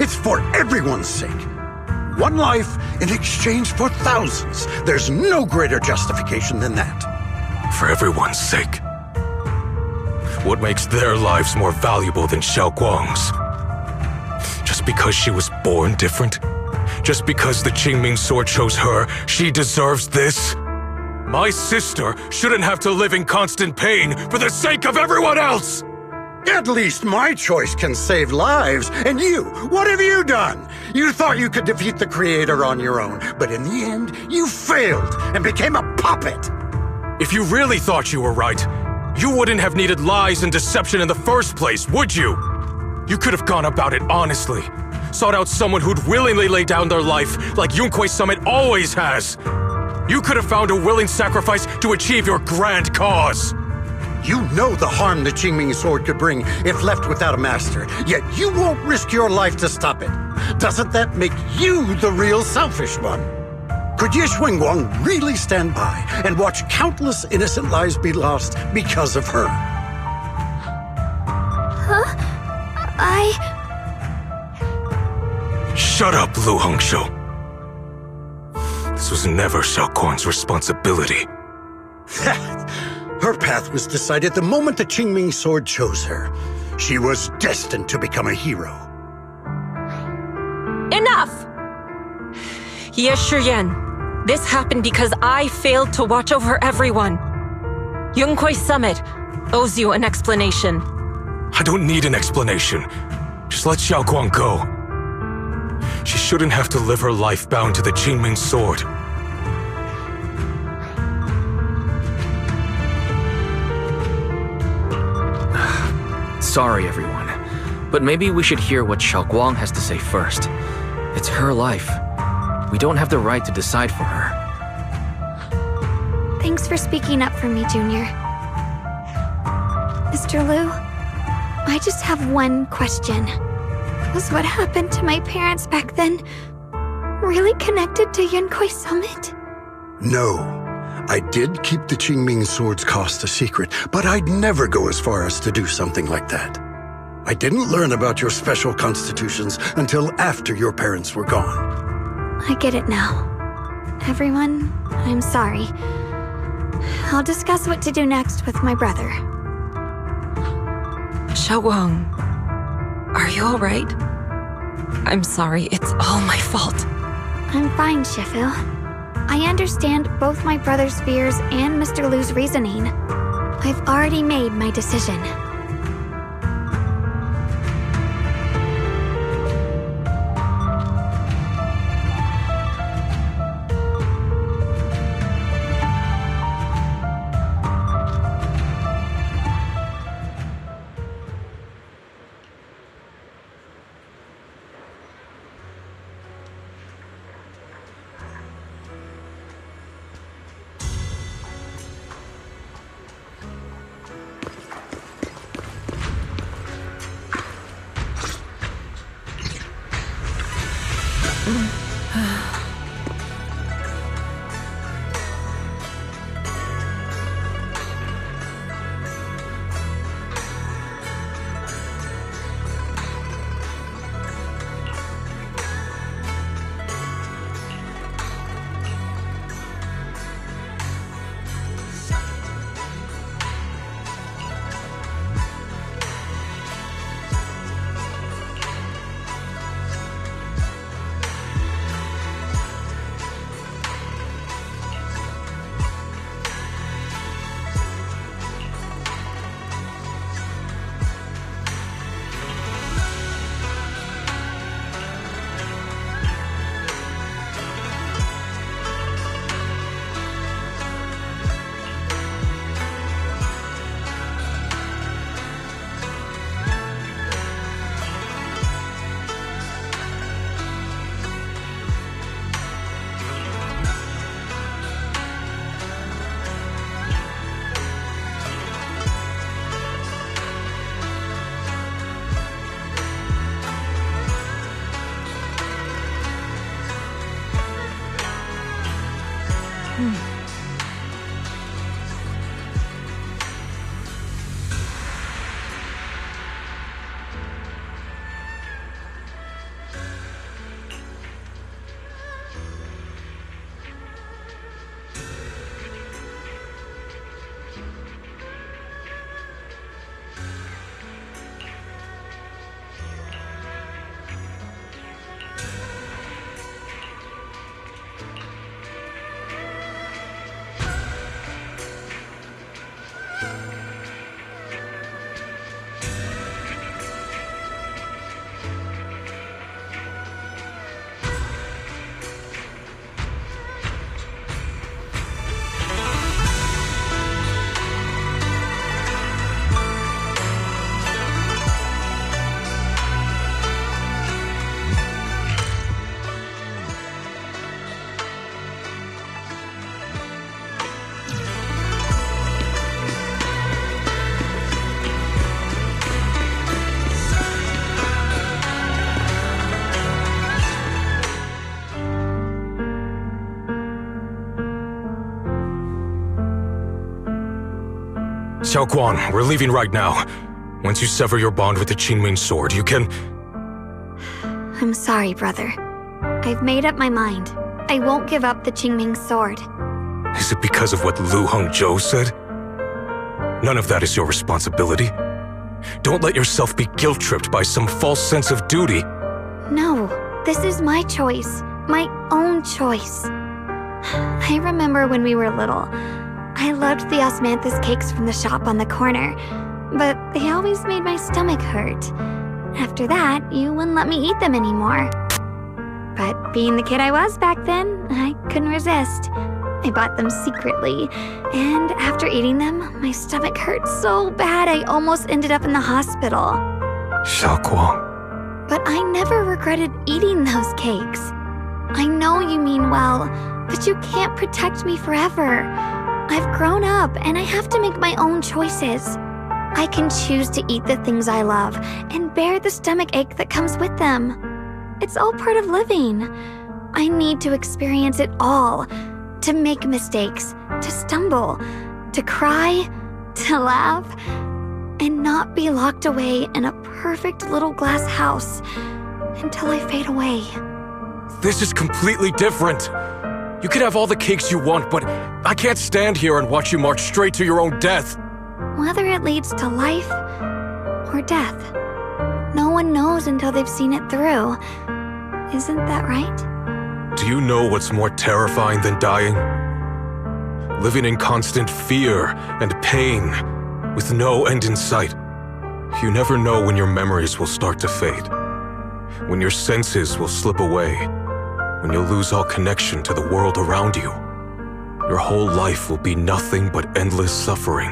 Speaker 15: It's for everyone's sake. One life in exchange for thousands. There's no greater justification than that.
Speaker 16: For everyone's sake. What makes their lives more valuable than Xiaoguang's? Just because she was born different? Just because the Qingming sword chose her, she deserves this? My sister shouldn't have to live in constant pain for the sake of everyone else!
Speaker 15: At least my choice can save lives. And you, what have you done? You thought you could defeat the Creator on your own, but in the end, you failed and became a puppet.
Speaker 16: If you really thought you were right, you wouldn't have needed lies and deception in the first place, would you? You could have gone about it honestly. Sought out someone who'd willingly lay down their life like Yunkwei Summit always has. You could have found a willing sacrifice to achieve your grand cause.
Speaker 15: You know the harm the Qingming sword could bring if left without a master, yet you won't risk your life to stop it. Doesn't that make you the real selfish one? Could Ye Xuanguang really stand by and watch countless innocent lives be lost because of her?
Speaker 2: Huh?
Speaker 16: Shut up, Lu Hongshou. This was never Xiaoguang's responsibility.
Speaker 15: Her path was decided the moment the Qingming sword chose her. She was destined to become a hero.
Speaker 20: Enough! Ye Shiyan, this happened because I failed to watch over everyone. Yunkwei Summit owes you an explanation.
Speaker 16: I don't need an explanation. Just let Xiaoguang go. She shouldn't have to live her life bound to the Qingming sword.
Speaker 4: Sorry, everyone, but maybe we should hear what Xiaoguang has to say first. It's her life. We don't have the right to decide for her.
Speaker 2: Thanks for speaking up for me, Junior. Mr. Liu, I just have one question. Was what happened to my parents back then really connected to Yunkwei Summit?
Speaker 15: No. I did keep the Qingming sword's cost a secret, but I'd never go as far as to do something like that. I didn't learn about your special constitutions until after your parents were gone.
Speaker 2: I get it now. Everyone, I'm sorry. I'll discuss what to do next with my brother.
Speaker 20: Xiaoguang, are you alright? I'm sorry, it's all my fault.
Speaker 2: I'm fine, Shifu. I understand both my brother's fears and Mr. Liu's reasoning. I've already made my decision.
Speaker 16: Xiaoguang, we're leaving right now. Once you sever your bond with the Qingming sword, you can...
Speaker 2: I'm sorry, brother. I've made up my mind. I won't give up the Qingming sword.
Speaker 16: Is it because of what Lu Hongzhou said? None of that is your responsibility. Don't let yourself be guilt-tripped by some false sense of duty.
Speaker 2: No, this is my choice. My own choice. I remember when we were little. I loved the osmanthus cakes from the shop on the corner, but they always made my stomach hurt. After that, you wouldn't let me eat them anymore. But being the kid I was back then, I couldn't resist. I bought them secretly, and after eating them, my stomach hurt so bad I almost ended up in the hospital.
Speaker 16: Xiaoguang.
Speaker 2: But I never regretted eating those cakes. I know you mean well, but you can't protect me forever. I've grown up, and I have to make my own choices. I can choose to eat the things I love and bear the stomach ache that comes with them. It's all part of living. I need to experience it all. To make mistakes, to stumble, to cry, to laugh, and not be locked away in a perfect little glass house until I fade away.
Speaker 16: This is completely different. You can have all the cakes you want, but I can't stand here and watch you march straight to your own death.
Speaker 2: Whether it leads to life or death, no one knows until they've seen it through. Isn't that right?
Speaker 16: Do you know what's more terrifying than dying? Living in constant fear and pain, with no end in sight. You never know when your memories will start to fade, when your senses will slip away, when you'll lose all connection to the world around you. Your whole life will be nothing but endless suffering.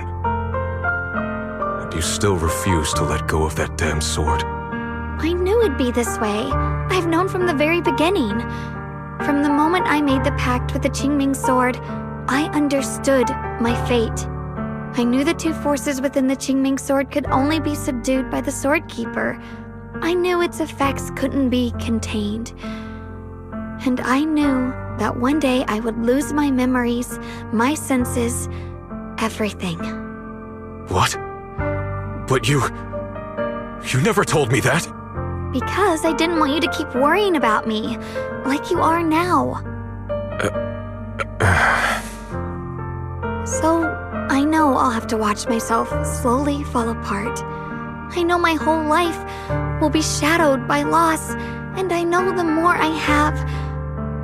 Speaker 16: And you still refuse to let go of that damn sword.
Speaker 2: I knew it'd be this way. I've known from the very beginning. From the moment I made the pact with the Qingming sword, I understood my fate. I knew the two forces within the Qingming sword could only be subdued by the sword keeper. I knew its effects couldn't be contained. And I knew that one day I would lose my memories, my senses, everything.
Speaker 16: What? But you never told me that.
Speaker 2: Because I didn't want you to keep worrying about me, like you are now. So, I know I'll have to watch myself slowly fall apart. I know my whole life will be shadowed by loss, and I know the more I have,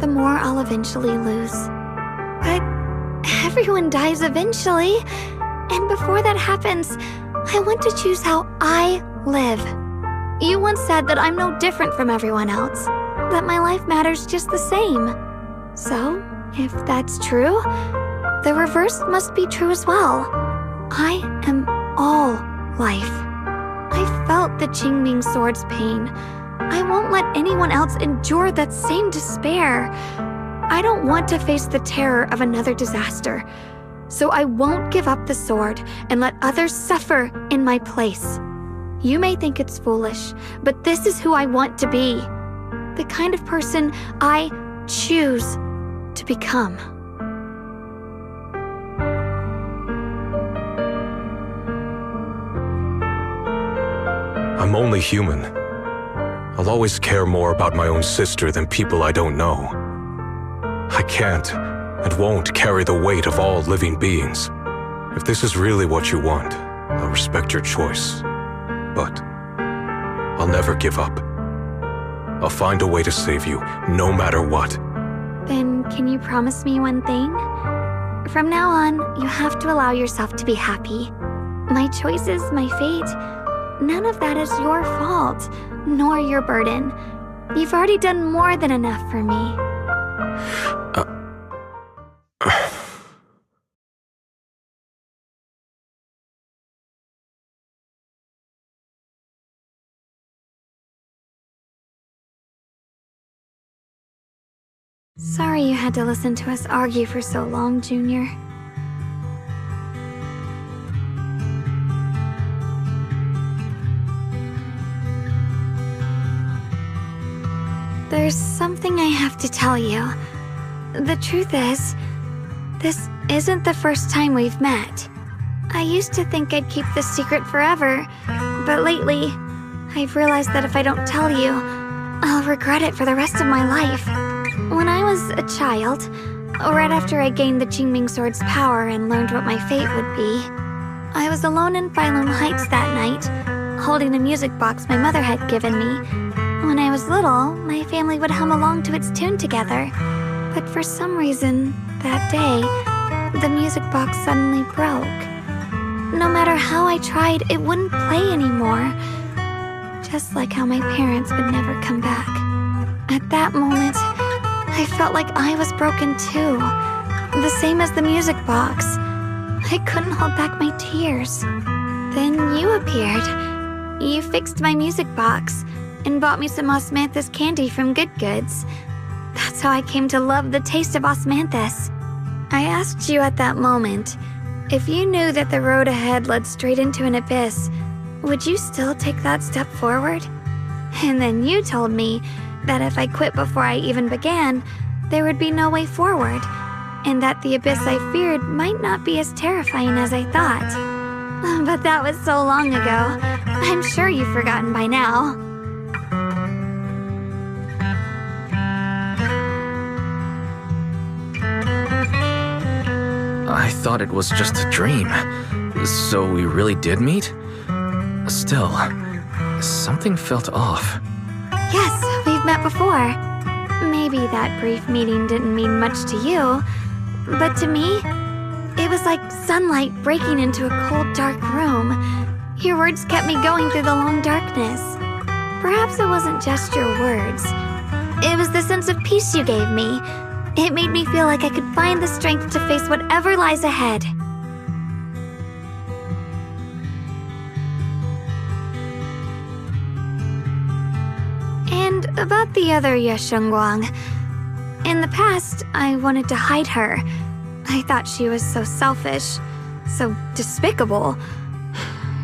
Speaker 2: the more I'll eventually lose. But everyone dies eventually, and before that happens, I want to choose how I live. You once said that I'm no different from everyone else, that my life matters just the same. So, if that's true, the reverse must be true as well. I am all life. I felt the Qingming sword's pain. I won't let anyone else endure that same despair. I don't want to face the terror of another disaster, so I won't give up the sword and let others suffer in my place. You may think it's foolish, but this is who I want to be. The kind of person I choose to become.
Speaker 16: I'm only human. I'll always care more about my own sister than people I don't know. I can't and won't carry the weight of all living beings. If this is really what you want, I'll respect your choice. But I'll never give up. I'll find a way to save you, no matter what.
Speaker 2: Then can you promise me one thing? From now on, you have to allow yourself to be happy. My choices, my fate, none of that is your fault, nor your burden. You've already done more than enough for me. Sorry you had to listen to us argue for so long, Junior. There's something I have to tell you. The truth is, this isn't the first time we've met. I used to think I'd keep this secret forever, but lately, I've realized that if I don't tell you, I'll regret it for the rest of my life. When I was a child, right after I gained the Qingming Sword's power and learned what my fate would be, I was alone in Phylum Heights that night, holding a music box my mother had given me. When I was little, my family would hum along to its tune together. But for some reason, that day, the music box suddenly broke. No matter how I tried, it wouldn't play anymore. Just like how my parents would never come back. At that moment, I felt like I was broken too. The same as the music box. I couldn't hold back my tears. Then you appeared. You fixed my music box and bought me some osmanthus candy from Good Goods. That's how I came to love the taste of osmanthus. I asked you at that moment, if you knew that the road ahead led straight into an abyss, would you still take that step forward? And then you told me that if I quit before I even began, there would be no way forward, and that the abyss I feared might not be as terrifying as I thought. But that was so long ago. I'm sure you've forgotten by now.
Speaker 4: I thought it was just a dream. So we really did meet? Still, something felt off.
Speaker 2: Yes, we've met before. Maybe that brief meeting didn't mean much to you, but to me, it was like sunlight breaking into a cold, dark room. Your words kept me going through the long darkness. Perhaps it wasn't just your words. It was the sense of peace you gave me. It made me feel like I could find the strength to face whatever lies ahead. And about the other Yeshengguang. In the past, I wanted to hide her. I thought she was so selfish, so despicable.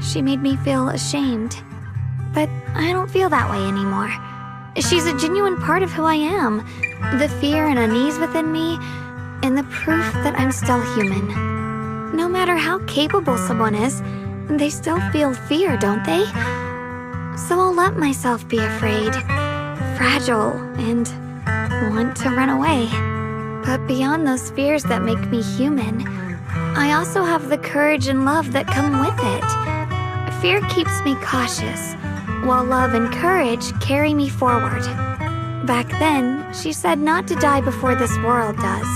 Speaker 2: She made me feel ashamed. But I don't feel that way anymore. She's a genuine part of who I am. The fear and unease within me, and the proof that I'm still human. No matter how capable someone is, they still feel fear, don't they? So I'll let myself be afraid, fragile, and want to run away. But beyond those fears that make me human, I also have the courage and love that come with it. Fear keeps me cautious, while love and courage carry me forward. Back then, she said not to die before this world does.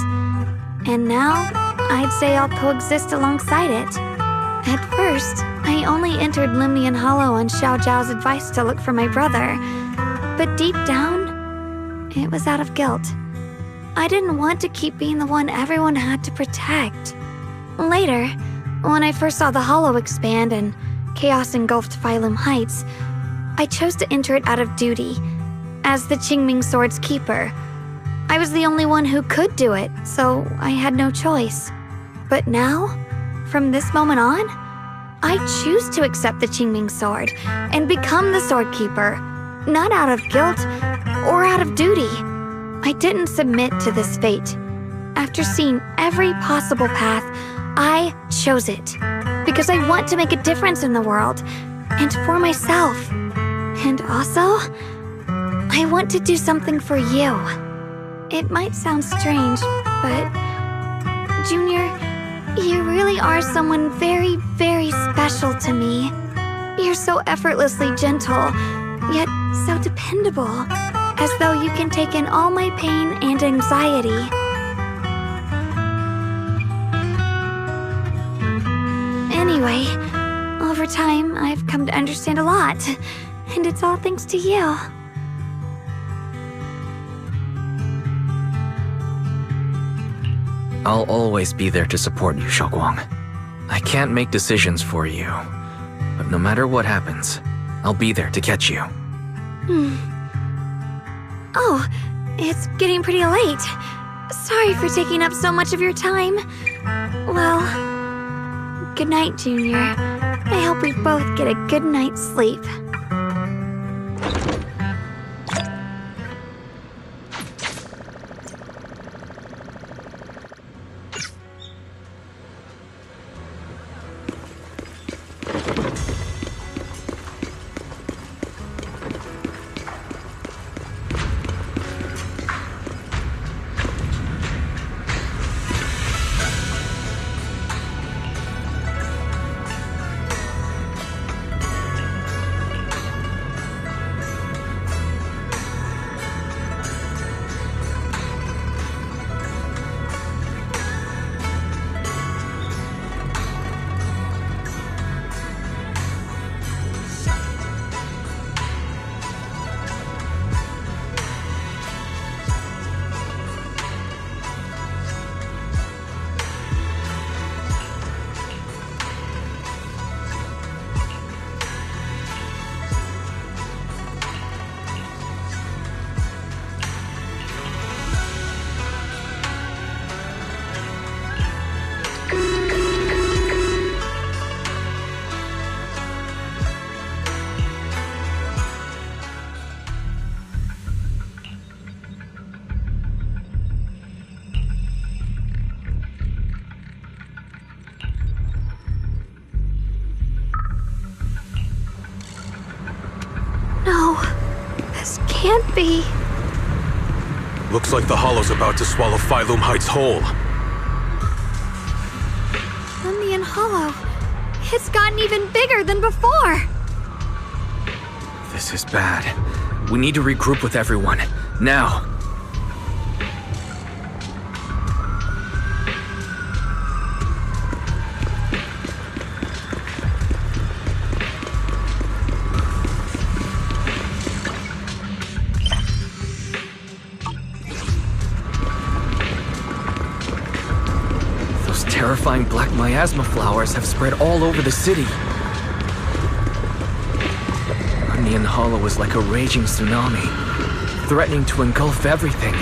Speaker 2: And now, I'd say I'll coexist alongside it. At first, I only entered Limnian Hollow on Xiao Zhao's advice to look for my brother. But deep down, it was out of guilt. I didn't want to keep being the one everyone had to protect. Later, when I first saw the Hollow expand and chaos engulfed Phylum Heights, I chose to enter it out of duty. As the Qingming Sword's keeper, I was the only one who could do it, so I had no choice. But now, from this moment on, I choose to accept the Qingming Sword and become the Sword Keeper, not out of guilt or out of duty. I didn't submit to this fate. After seeing every possible path, I chose it because I want to make a difference in the world and for myself. And also, I want to do something for you. It might sound strange, but Junior, you really are someone very, very special to me. You're so effortlessly gentle, yet so dependable, as though you can take in all my pain and anxiety. Anyway, over time, I've come to understand a lot, and it's all thanks to you.
Speaker 4: I'll always be there to support you, Xiaoguang. I can't make decisions for you, but no matter what happens, I'll be there to catch you.
Speaker 2: Oh, it's getting pretty late. Sorry for taking up so much of your time. Well, good night, Junior. I hope we both get a good night's sleep. can't be.
Speaker 16: Looks like the Hollow's about to swallow Phylum Heights whole.
Speaker 2: Lemnian Hollow. It's gotten even bigger than before.
Speaker 4: This is bad. We need to regroup with everyone. Now. Those terrifying black miasma flowers have spread all over the city. Lemnian Hollow is like a raging tsunami, threatening to engulf everything.